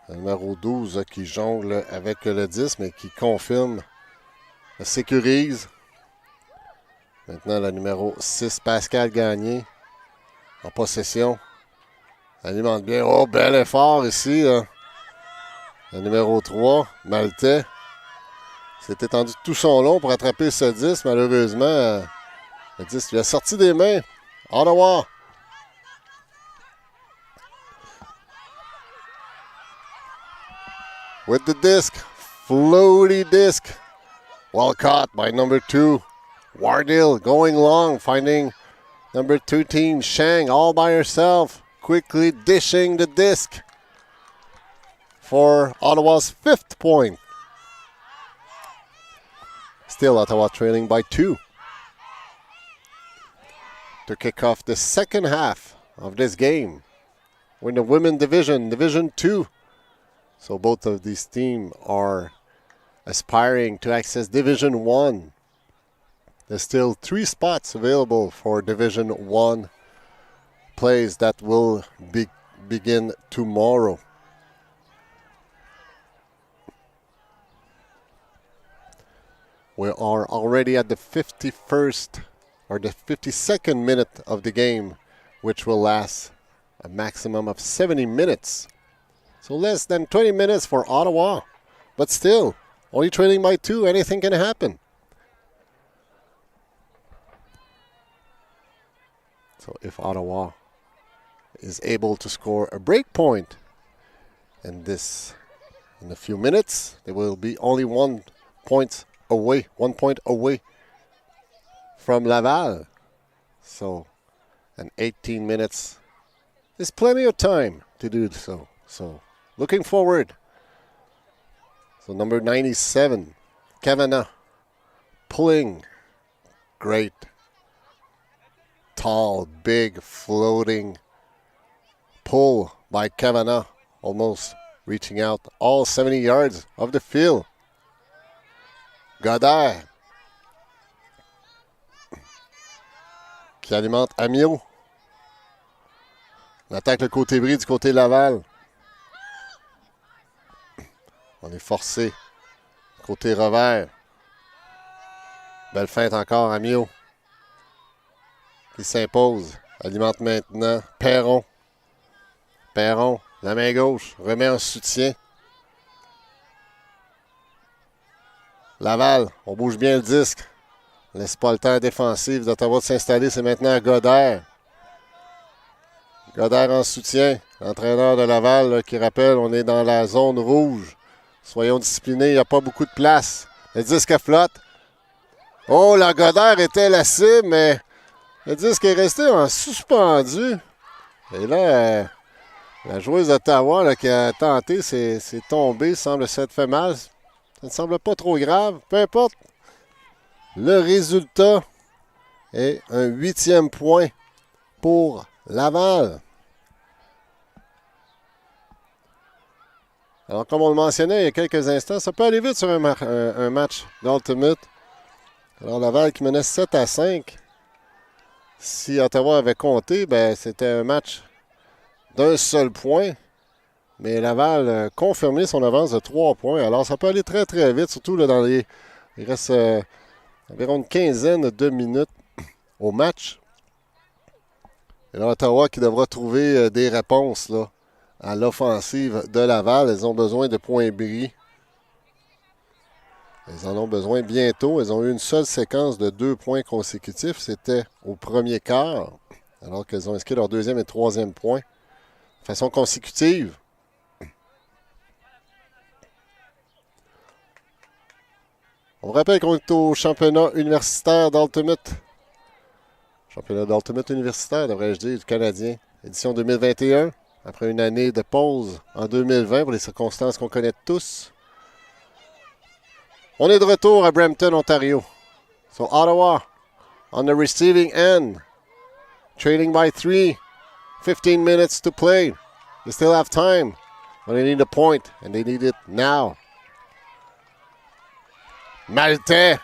Le numéro 12 qui jongle avec le 10, mais qui confirme, sécurise. Maintenant, le numéro 6, Pascal Gagné, en possession. Alimente bien. Oh, bel effort ici. Là. Le numéro 3, Maltais, s'est étendu tout son long pour attraper ce 10. Malheureusement, le 10 lui a sorti des mains. Ottawa. With the disc. Floaty disc. Well caught by number 2. Wardell going long, finding number 2 team, Shang, all by herself. Quickly dishing the disc for Ottawa's 5th point. Still Ottawa trailing by 2. To kick off the second half of this game. We're in the women's division, Division 2. So both of these teams are aspiring to access Division 1. There's still 3 spots available for Division 1 plays that will begin tomorrow. We are already at the 51st or the 52nd minute of the game, which will last a maximum of 70 minutes. So less than 20 minutes for Ottawa. But still, only trailing by 2, anything can happen. So if Ottawa is able to score a break point in a few minutes, they will be only 1 point away from Laval. So, and 18 minutes is plenty of time to do so. So, looking forward. So, number 97, Kavanagh, pulling. Great. Tall, big, floating pull by Kavanagh, almost reaching out all 70 yards of the field. Godard qui alimente Amiot. On attaque le côté bris du côté Laval. On est forcé. Côté revers. Belle feinte encore, Amiot. Qui s'impose. Alimente maintenant Perron. Perron, la main gauche, remet en soutien. Laval, on bouge bien le disque. On laisse pas le temps défensif d'Ottawa de s'installer. C'est maintenant Godard. Godard en soutien. L'entraîneur de Laval là, qui rappelle, on est dans la zone rouge. Soyons disciplinés, il n'y a pas beaucoup de place. Le disque flotte. Oh, la Godard était la cible, mais le disque est resté en suspendu. Et là, la joueuse d'Ottawa là, qui a tenté, c'est tombé, semble s'être fait mal. Ça ne semble pas trop grave. Peu importe. Le résultat est un 8e point pour Laval. Alors, comme on le mentionnait il y a quelques instants, ça peut aller vite sur un match d'Ultimate. Alors, Laval qui menait 7-5. Si Ottawa avait compté, ben, c'était un match d'un seul point. Mais Laval a confirmé son avance de 3 points. Alors, ça peut aller très, très vite, surtout là, dans les... Il reste environ une quinzaine de minutes au match. Et là, Ottawa qui devra trouver des réponses là, à l'offensive de Laval. Elles ont besoin de points bris. Elles en ont besoin bientôt. Elles ont eu une seule séquence de 2 points consécutifs. C'était au premier quart, alors qu'elles ont inscrit leur 2e et 3e point de façon consécutive. On vous rappelle qu'on est au championnat universitaire d'Ultimate. Championnat d'Ultimate universitaire, devrais-je dire, du Canadien. Édition 2021. Après une année de pause en 2020 pour les circonstances qu'on connaît tous. On est de retour à Brampton, Ontario. So Ottawa on the receiving end. Trailing by 3. 15 minutes to play. They still have time. But they need a point. And they need it now. Maltais.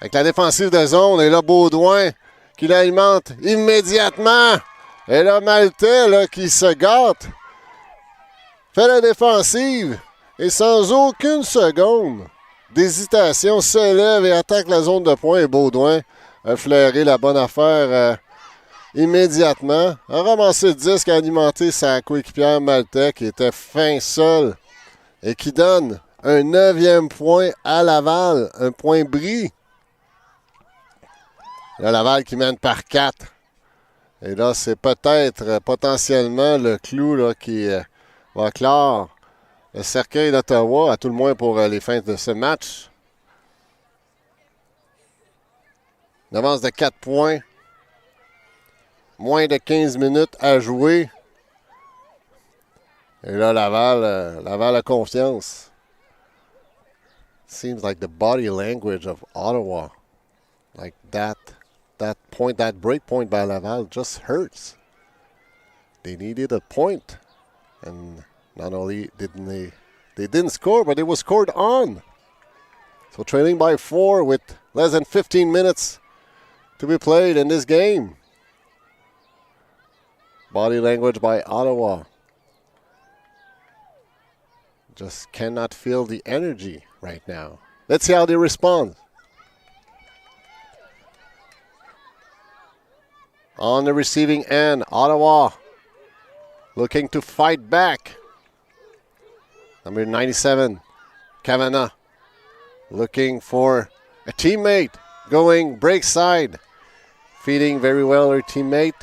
Avec la défensive de zone. Et là, Baudouin qui l'alimente immédiatement. Et là, Maltais là, qui se gâte. Fait la défensive. Et sans aucune seconde d'hésitation, se lève et attaque la zone de points. Et Baudouin a flairé la bonne affaire immédiatement. A ramassé le disque, a alimenté sa coéquipière Maltais qui était fin seul. Et qui donne un 9e point à Laval. Un point bris. Là, Laval qui mène par 4. Et là, c'est peut-être potentiellement le clou là, qui va clore le cercueil d'Ottawa, à tout le moins pour les fins de ce match. Une avance de 4 points. Moins de 15 minutes à jouer. Et là, Laval a confiance. Seems like the body language of Ottawa. Like that point, that break point by Laval just hurts. They needed a point. And not only didn't they didn't score, but it was scored on. So trailing by 4 with less than 15 minutes to be played in this game. Body language by Ottawa. Just cannot feel the energy right now. Let's see how they respond. On the receiving end, Ottawa looking to fight back. Number 97, Kavanagh, looking for a teammate, going break side. Feeding very well her teammate.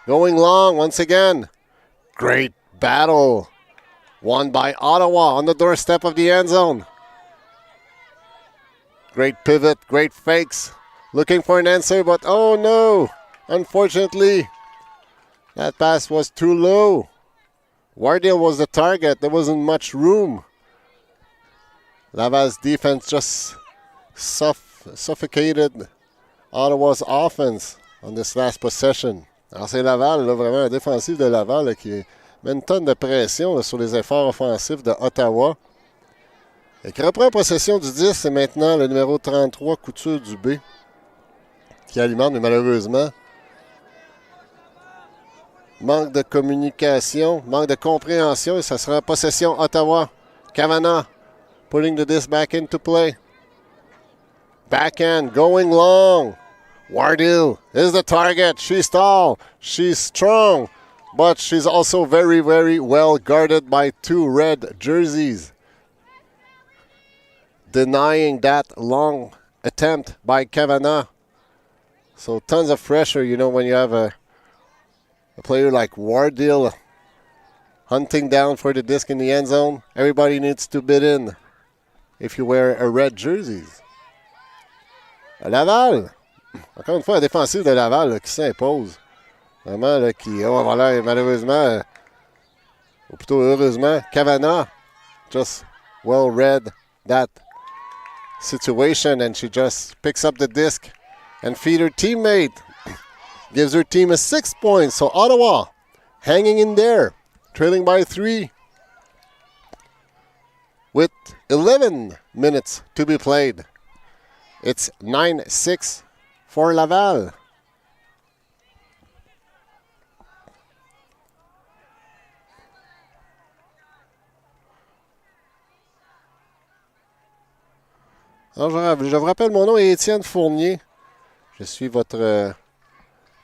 Going long once again. Great battle. Won by Ottawa on the doorstep of the end zone. Great pivot, great fakes. Looking for an answer, but oh no. Unfortunately, that pass was too low. Wardale was the target. There wasn't much room. Laval's defense just suffocated Ottawa's offense on this last possession. Alors c'est Laval, là, vraiment un défensif de Laval là, qui met une tonne de pression là, sur les efforts offensifs de Ottawa. Et qui reprend possession du 10, c'est maintenant le numéro 33, Couture Dubé, qui alimente, mais malheureusement, manque de communication, manque de compréhension, et ça sera possession Ottawa. Kavanagh putting the disc back into play. Backhand going long. Wardale is the target. She's tall, she's strong, but she's also very, very well guarded by 2 red jerseys. Denying that long attempt by Kavanagh. So tons of pressure, you know, when you have a player like Wardale hunting down for the disc in the end zone. Everybody needs to bid in if you wear a red jersey. Laval, encore une fois, la défensive de Laval là, qui s'impose. Vraiment, là, qui, oh, voilà, malheureusement, ou plutôt heureusement, Kavanagh just well read that situation, and she just picks up the disc and feed her teammate. Gives her team a 6 points. So Ottawa hanging in there, trailing by 3 with 11 minutes to be played. It's 9-6 for Laval. Alors, je vous rappelle, mon nom est Étienne Fournier. Je suis votre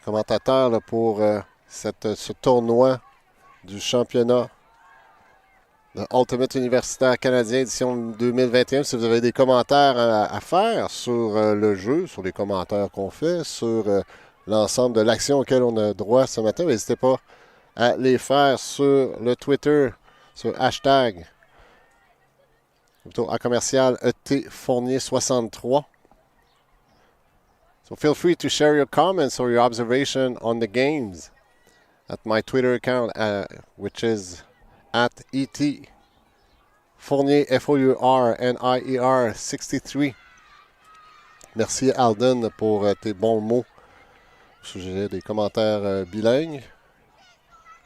commentateur là, pour ce tournoi du championnat de Ultimate Universitaire Canadien édition 2021. Si vous avez des commentaires à faire sur le jeu, sur les commentaires qu'on fait, sur l'ensemble de l'action auquel on a droit ce matin, n'hésitez pas à les faire sur le Twitter, sur hashtag Plutôt à commercial ET Fournier 63. So feel free to share your comments or your observation on the games at my Twitter account, which is at ET Fournier, Fournier 63. Merci Alden pour tes bons mots au sujet des commentaires bilingues.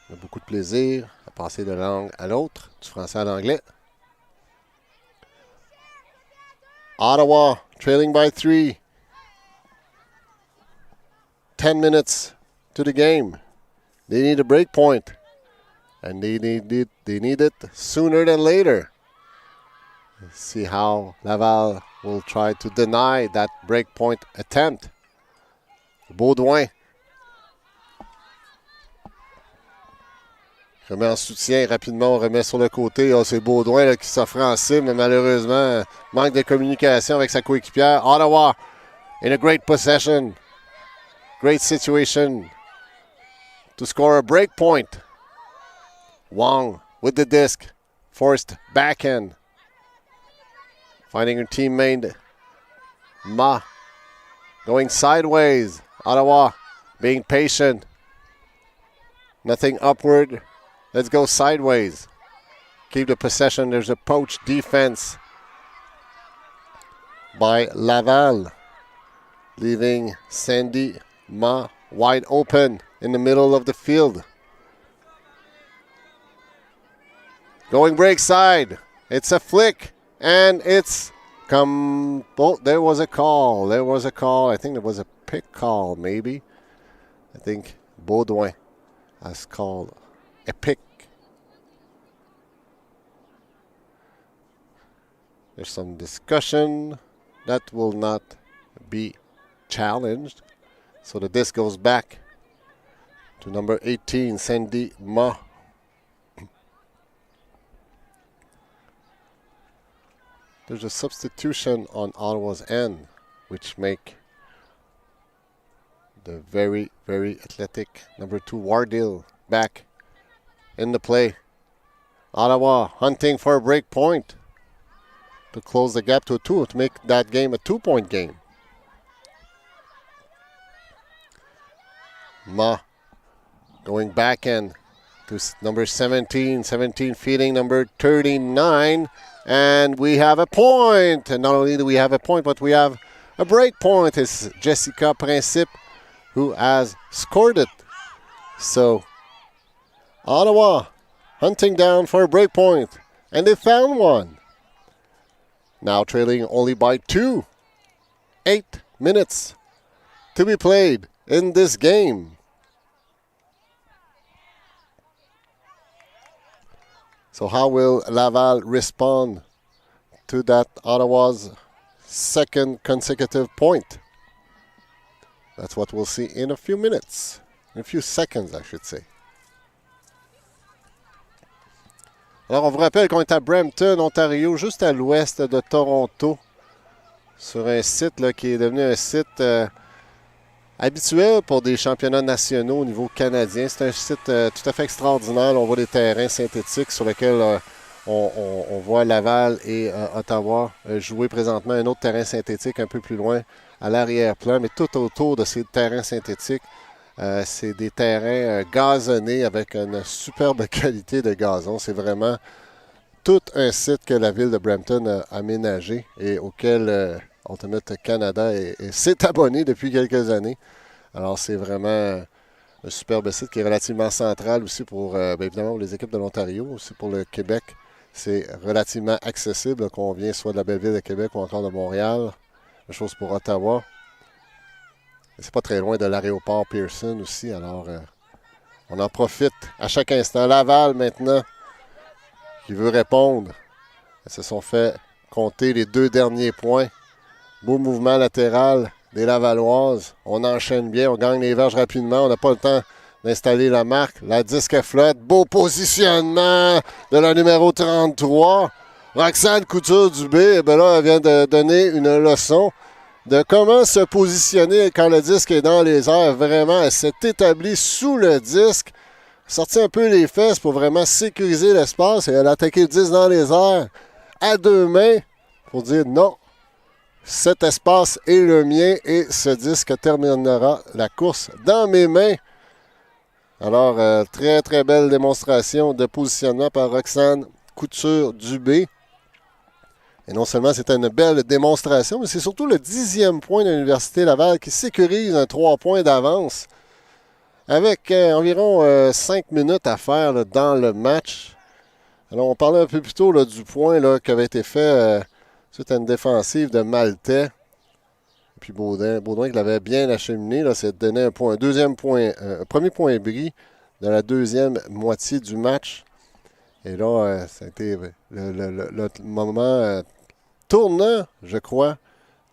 On a beaucoup de plaisir à passer de langue à l'autre, du français à l'anglais. Ottawa trailing by 3. 10 minutes to the game. They need a break point, and they need it sooner than later. Let's see how Laval will try to deny that break point attempt. Baudouin remet en soutien rapidement, on remet sur le côté. Oh, c'est Baudouin là, qui s'offre en cible, mais malheureusement, manque de communication avec sa coéquipière. Ottawa in a great possession. Great situation to score a break point. Wong with the disc. Forced backhand. Finding her teammate Ma going sideways. Ottawa being patient. Nothing upward. Let's go sideways. Keep the possession. There's a poach defense by Laval. Leaving Sandy Ma wide open in the middle of the field. Going break side. It's a flick. And it's come. Oh, there was a call. There was a call. I think there was a pick call, maybe. I think Baudouin has called a pick. There's some discussion. That will not be challenged. So the disc goes back to number 18, Sandy Ma. There's a substitution on Ottawa's end, which make the very, very athletic number 2, Wardale, back in the play. Ottawa hunting for a break point to close the gap to a 2, to make that game a 2-point game. Ma going back end to number 17. 17 feeding number 39. And we have a point. And not only do we have a point, but we have a break point. It's Jessica Principe who has scored it. So Ottawa hunting down for a break point. And they found one. Now trailing only by 2. 8 minutes to be played in this game. So how will Laval respond to that Ottawa's second consecutive point? That's what we'll see in a few minutes. In a few seconds, I should say. Alors, on vous rappelle qu'on est à Brampton, Ontario, juste à l'ouest de Toronto, sur un site là, qui est devenu un site habituel pour des championnats nationaux au niveau canadien. C'est un site tout à fait extraordinaire. On voit des terrains synthétiques sur lesquels on voit Laval et Ottawa jouer présentement un autre terrain synthétique un peu plus loin à l'arrière-plan. Mais tout autour de ces terrains synthétiques, c'est des terrains gazonnés avec une superbe qualité de gazon. C'est vraiment tout un site que la ville de Brampton a aménagé et auquel Ultimate Canada s'est abonné depuis quelques années. Alors, c'est vraiment un superbe site qui est relativement central aussi pour, évidemment, pour les équipes de l'Ontario, aussi pour le Québec. C'est relativement accessible, qu'on vienne soit de la belle ville de Québec ou encore de Montréal. Même chose pour Ottawa. C'est pas très loin de l'aéroport Pearson aussi, alors on en profite à chaque instant. Laval, maintenant, qui veut répondre. Ils se sont fait compter les 2 derniers points. Beau mouvement latéral des Lavalloises. On enchaîne bien, on gagne les verges rapidement. On n'a pas le temps d'installer la marque. La disque flotte. Beau positionnement de la numéro 33. Roxane Couture-Dubé, là, elle vient de donner une leçon de comment se positionner quand le disque est dans les airs. Vraiment, elle s'est établie sous le disque. Sorti un peu les fesses pour vraiment sécuriser l'espace et elle a attaqué le disque dans les airs. à deux mains pour dire non. Cet espace est le mien et ce disque terminera la course dans mes mains. Alors, très, très belle démonstration de positionnement par Roxane Couture-Dubé. Et non seulement c'était une belle démonstration, mais c'est surtout le 10e point de l'Université Laval qui sécurise un 3 points d'avance avec environ 5 minutes à faire là, dans le match. Alors, on parlait un peu plus tôt là, du point là, qui avait été fait suite à une défensive de Maltais. Et puis Baudouin qui l'avait bien acheminé, là, c'est donné un point, premier point bris de la deuxième moitié du match. Et là, ça a été le moment tournant, je crois,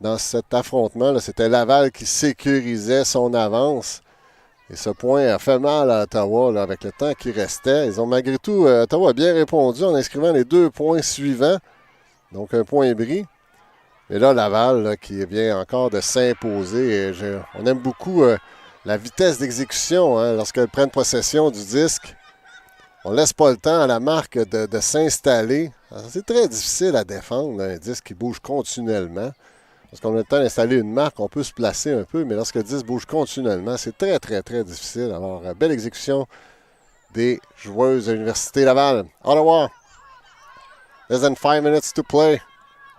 dans cet affrontement. C'était Laval qui sécurisait son avance. Et ce point a fait mal à Ottawa là, avec le temps qui restait. Ils ont malgré tout, Ottawa a bien répondu en inscrivant les 2 points suivants. Donc un point bris. Et là, Laval là, qui vient encore de s'imposer. On aime beaucoup la vitesse d'exécution hein, lorsqu'elles prennent possession du disque. On ne laisse pas le temps à la marque de s'installer. C'est très difficile à défendre un disque qui bouge continuellement. Lorsqu'on a le temps d'installer une marque, on peut se placer un peu, mais lorsque le disque bouge continuellement, c'est très, très, très difficile. Alors, belle exécution des joueuses de l'Université Laval. Ottawa, less than 5 minutes to play.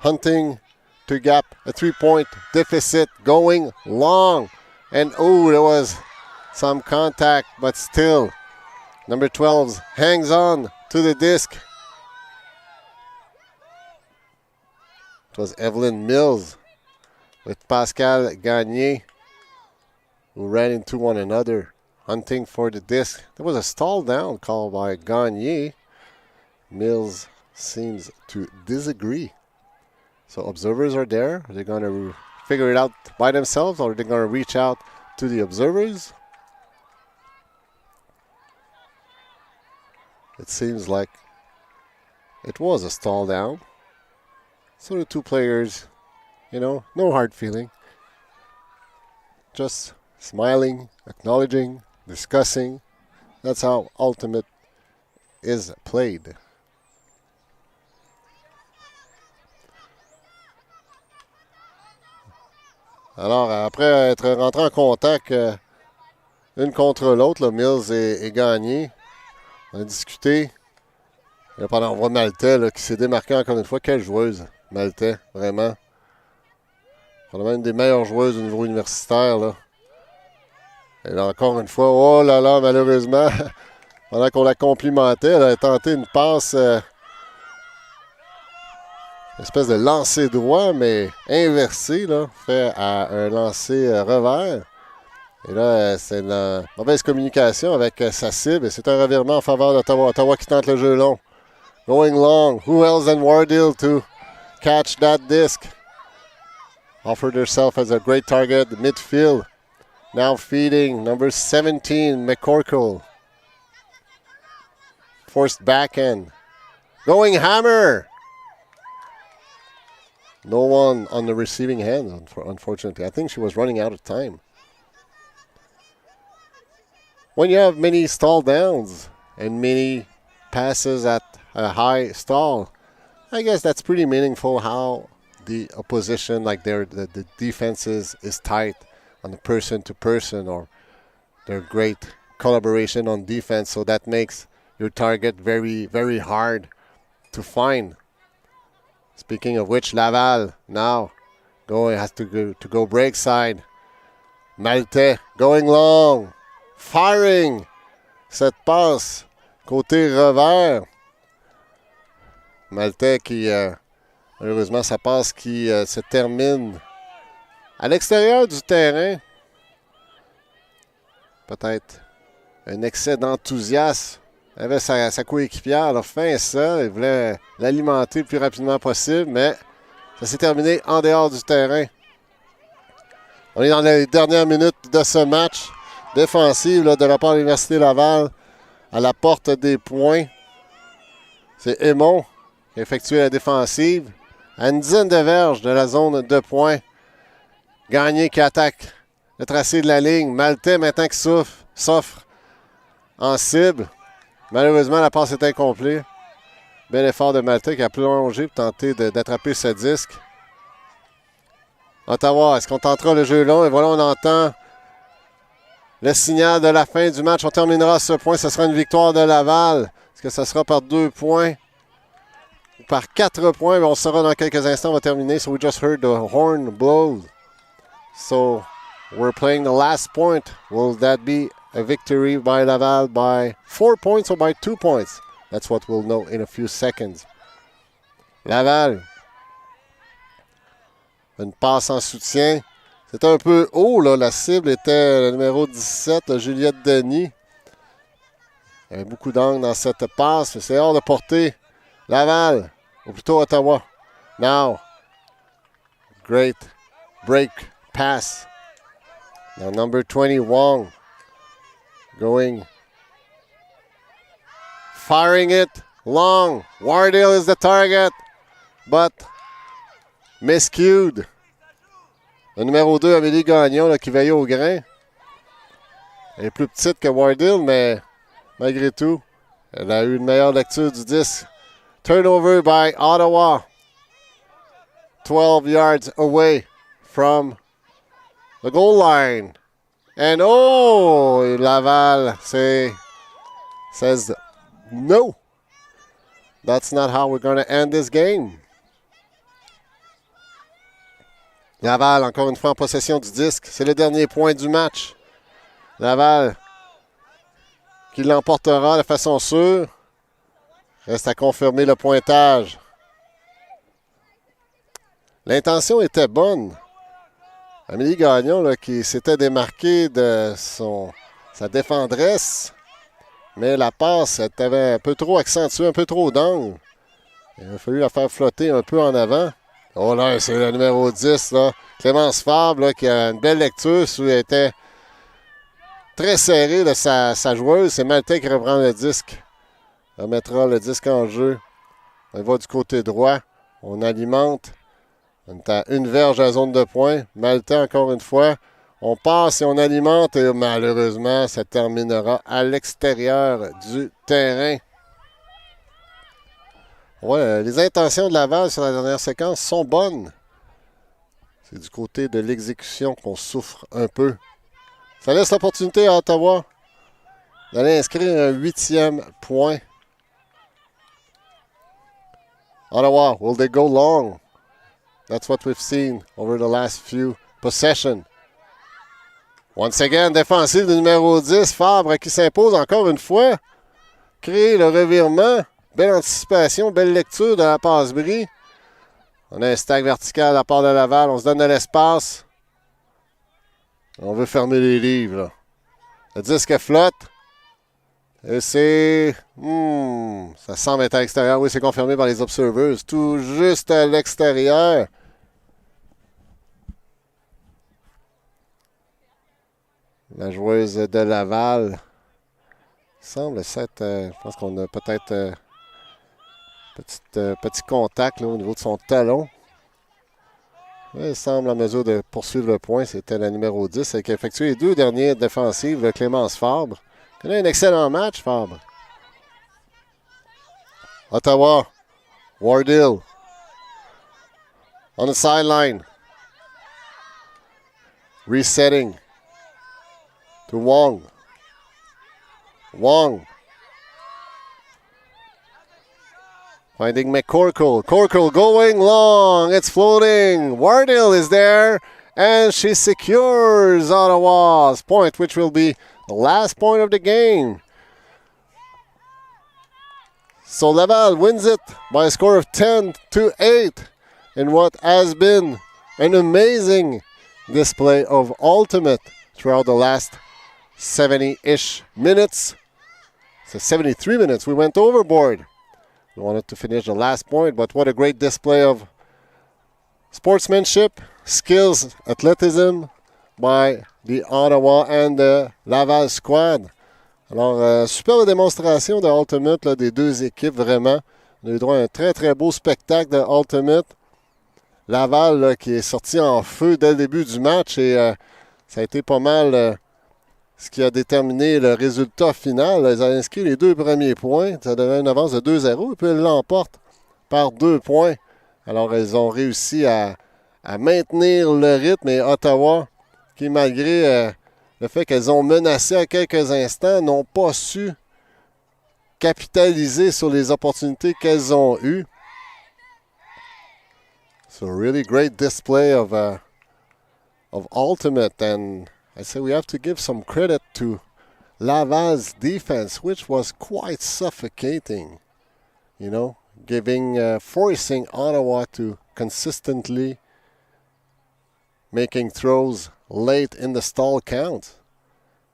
Hunting to gap, a 3-point deficit, going long. And, there was some contact, but still. Number 12 hangs on to the disc. It was Evelyn Mills with Pascal Gagné who ran into one another, hunting for the disc. There was a stall down called by Gagné. Mills seems to disagree. So observers are there. Are they going to figure it out by themselves or are they going to reach out to the observers? It seems like it was a stall down. So the two players, no hard feeling. Just smiling, acknowledging, discussing. That's how ultimate is played. Alors, après être rentré en contact une contre l'autre, Mills et Gagné, on a discuté. Et là, pendant on voit Maltais qui s'est démarqué encore une fois. Quelle joueuse, Maltais, vraiment. Probablement une des meilleures joueuses au niveau universitaire. Là. Et là, encore une fois, oh là là, malheureusement, pendant qu'on la complimentait, elle a tenté une passe, une espèce de lancer droit, mais inversé, là, fait à un lancer revers. Et là, c'est une mauvaise communication avec sa cible. Et c'est un revirement en faveur d'Ottawa. Ottawa qui tente le jeu long. Going long. Who else than Wardell to catch that disc? Offered herself as a great target. Midfield. Now feeding number 17, McCorkle. Forced backhand. Going hammer. No one on the receiving end, unfortunately. I think she was running out of time. When you have many stall downs and many passes at a high stall, I guess that's pretty meaningful how the opposition, like the defense is tight on the person-to-person or their great collaboration on defense. So that makes your target very, very hard to find. Speaking of which, Laval now has to go break side. Maltais going long. Firing cette passe côté revers. Maltais qui, malheureusement, sa passe qui se termine à l'extérieur du terrain. Peut-être un excès d'enthousiasme. Il avait sa coéquipière à la fin, ça. Il voulait l'alimenter le plus rapidement possible, mais ça s'est terminé en dehors du terrain. On est dans les dernières minutes de ce match. Défensive là, de la part de l'Université Laval à la porte des points. C'est Aymon qui a effectué la défensive. À une dizaine de verges de la zone de points. Gagné qui attaque le tracé de la ligne. Maltais maintenant qui s'offre en cible. Malheureusement, la passe est incomplète. Bel effort de Maltais qui a plongé pour tenter d'attraper ce disque. Ottawa, est-ce qu'on tentera le jeu long? Et voilà, on entend le signal de la fin du match. On terminera ce point. Ce sera une victoire de Laval. Est-ce que ce sera par 2 points ou par 4 points? On saura dans quelques instants. On va terminer. So we just heard the horn blow. So we're playing the last point. Will that be a victory by Laval by 4 points or by 2 points? That's what we'll know in a few seconds. Laval. Une passe en soutien. C'était un peu haut, là. La cible était le numéro 17, Juliette Denis. Il y avait beaucoup d'angles dans cette passe, mais c'est hors de portée. Laval, ou plutôt Ottawa. Now, great break pass. Now number 20, Wong. Going. Firing it long. Wardale is the target, but miscued. Le numéro 2, Amélie Gagnon, là, qui veillait au grain. Elle est plus petite que Wardale, mais malgré tout, elle a eu une meilleure lecture du disque. Turnover by Ottawa. 12 yards away from the goal line. And oh, Laval says no. That's not how we're going to end this game. Laval, encore une fois en possession du disque. C'est le dernier point du match. Laval qui l'emportera de façon sûre. Reste à confirmer le pointage. L'intention était bonne. Amélie Gagnon, là, qui s'était démarquée de sa défendresse. Mais la passe était un peu trop accentuée, un peu trop d'angle. Il a fallu la faire flotter un peu en avant. Oh là, c'est le numéro 10, là. Clémence Fabre, là, qui a une belle lecture. Elle était très serrée de sa joueuse. C'est Maltais qui reprend le disque. On mettra le disque en jeu. On va du côté droit. On alimente. On est à une verge à la zone de points. Maltais, encore une fois. On passe et on alimente. Et malheureusement, ça terminera à l'extérieur du terrain. Ouais, les intentions de Laval sur la dernière séquence sont bonnes. C'est du côté de l'exécution qu'on souffre un peu. Ça laisse l'opportunité à Ottawa d'aller inscrire un 8e point. Ottawa, will they go long? That's what we've seen over the last few possessions. Once again, défensive du numéro 10, Fabre qui s'impose encore une fois. Crée le revirement. Belle anticipation, belle lecture de la passe-bris. On a un stack vertical à la part de Laval. On se donne de l'espace. On veut fermer les livres, là. Le disque flotte. Et c'est... ça semble être à l'extérieur. Oui, c'est confirmé par les observers. Tout juste à l'extérieur. La joueuse de Laval semble s'être... je pense qu'on a peut-être... petit contact là, au niveau de son talon. Il semble en mesure de poursuivre le point. C'était la numéro 10 qui a effectué les 2 dernières défensives de Clémence Fabre. Il a un excellent match, Fabre. Ottawa. Wardale. On the sideline. Resetting. To Wong. Wong. Finding McCorkle. Corkle going long. It's floating. Wardale is there. And she secures Ottawa's point, which will be the last point of the game. So Laval wins it by a score of 10-8 in what has been an amazing display of ultimate throughout the last 70-ish minutes. So 73 minutes. We went overboard. We wanted to finish the last point, but what a great display of sportsmanship, skills, athleticism by the Ottawa and the Laval squad. Alors, superbe démonstration de Ultimate là, des deux équipes, vraiment. On a eu droit à un très, très beau spectacle de Ultimate. Laval là, qui est sorti en feu dès le début du match et ça a été pas mal ce qui a déterminé le résultat final. Ils ont inscrit les 2 premiers points. Ça donnait une avance de 2-0 et puis ils l'emportent par 2 points. Alors, ils ont réussi à maintenir le rythme et Ottawa, qui malgré le fait qu'elles ont menacé à quelques instants, n'ont pas su capitaliser sur les opportunités qu'elles ont eues. So really great display of ultimate, and I say we have to give some credit to Laval's defense, which was quite suffocating, you know, forcing Ottawa to consistently making throws late in the stall count.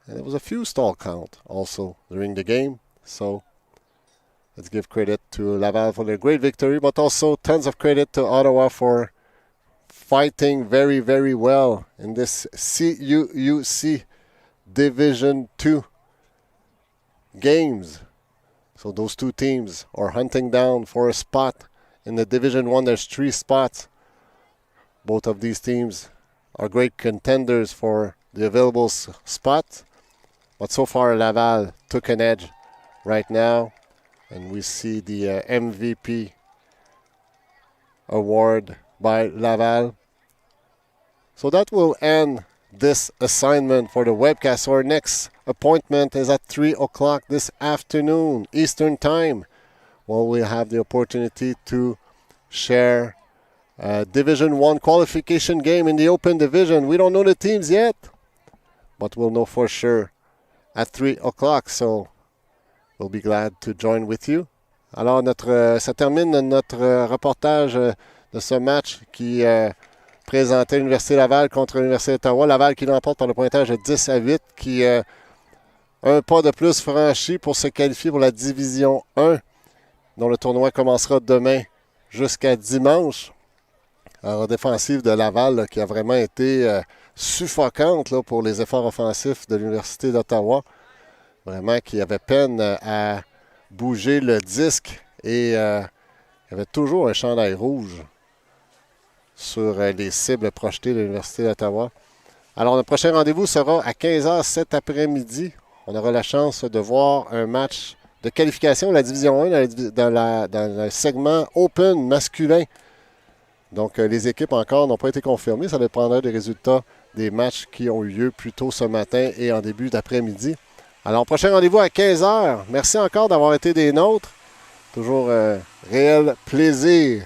And there was a few stall count also during the game. So let's give credit to Laval for their great victory, but also tons of credit to Ottawa for fighting very, very well in this CUUC Division 2 games. So those two teams are hunting down for a spot in the Division 1. There's 3 spots. Both of these teams are great contenders for the available spot. But so far, Laval took an edge right now. And we see the MVP award by Laval. So that will end this assignment for the webcast. Our next appointment is at 3 o'clock this afternoon, Eastern Time. Well, we'll have the opportunity to share a Division 1 qualification game in the Open Division. We don't know the teams yet, but we'll know for sure at 3 o'clock. So we'll be glad to join with you. Alors, ça termine notre reportage de ce match qui présentait l'Université Laval contre l'Université d'Ottawa. Laval qui l'emporte par le pointage de 10-8, qui un pas de plus franchi pour se qualifier pour la Division 1, dont le tournoi commencera demain jusqu'à dimanche. Alors, défensive de Laval là, qui a vraiment été suffocante là, pour les efforts offensifs de l'Université d'Ottawa. Vraiment qui avait peine à bouger le disque et il y avait toujours un chandail rouge sur les cibles projetées de l'Université d'Ottawa. Alors, le prochain rendez-vous sera à 15h cet après-midi. On aura la chance de voir un match de qualification de la Division 1 dans le segment Open masculin. Donc, les équipes encore n'ont pas été confirmées. Ça dépendra des résultats des matchs qui ont eu lieu plus tôt ce matin et en début d'après-midi. Alors, prochain rendez-vous à 15h. Merci encore d'avoir été des nôtres. Toujours réel plaisir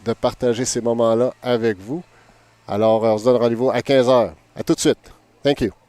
de partager ces moments-là avec vous. Alors, on se donne rendez-vous à 15h. À tout de suite. Thank you.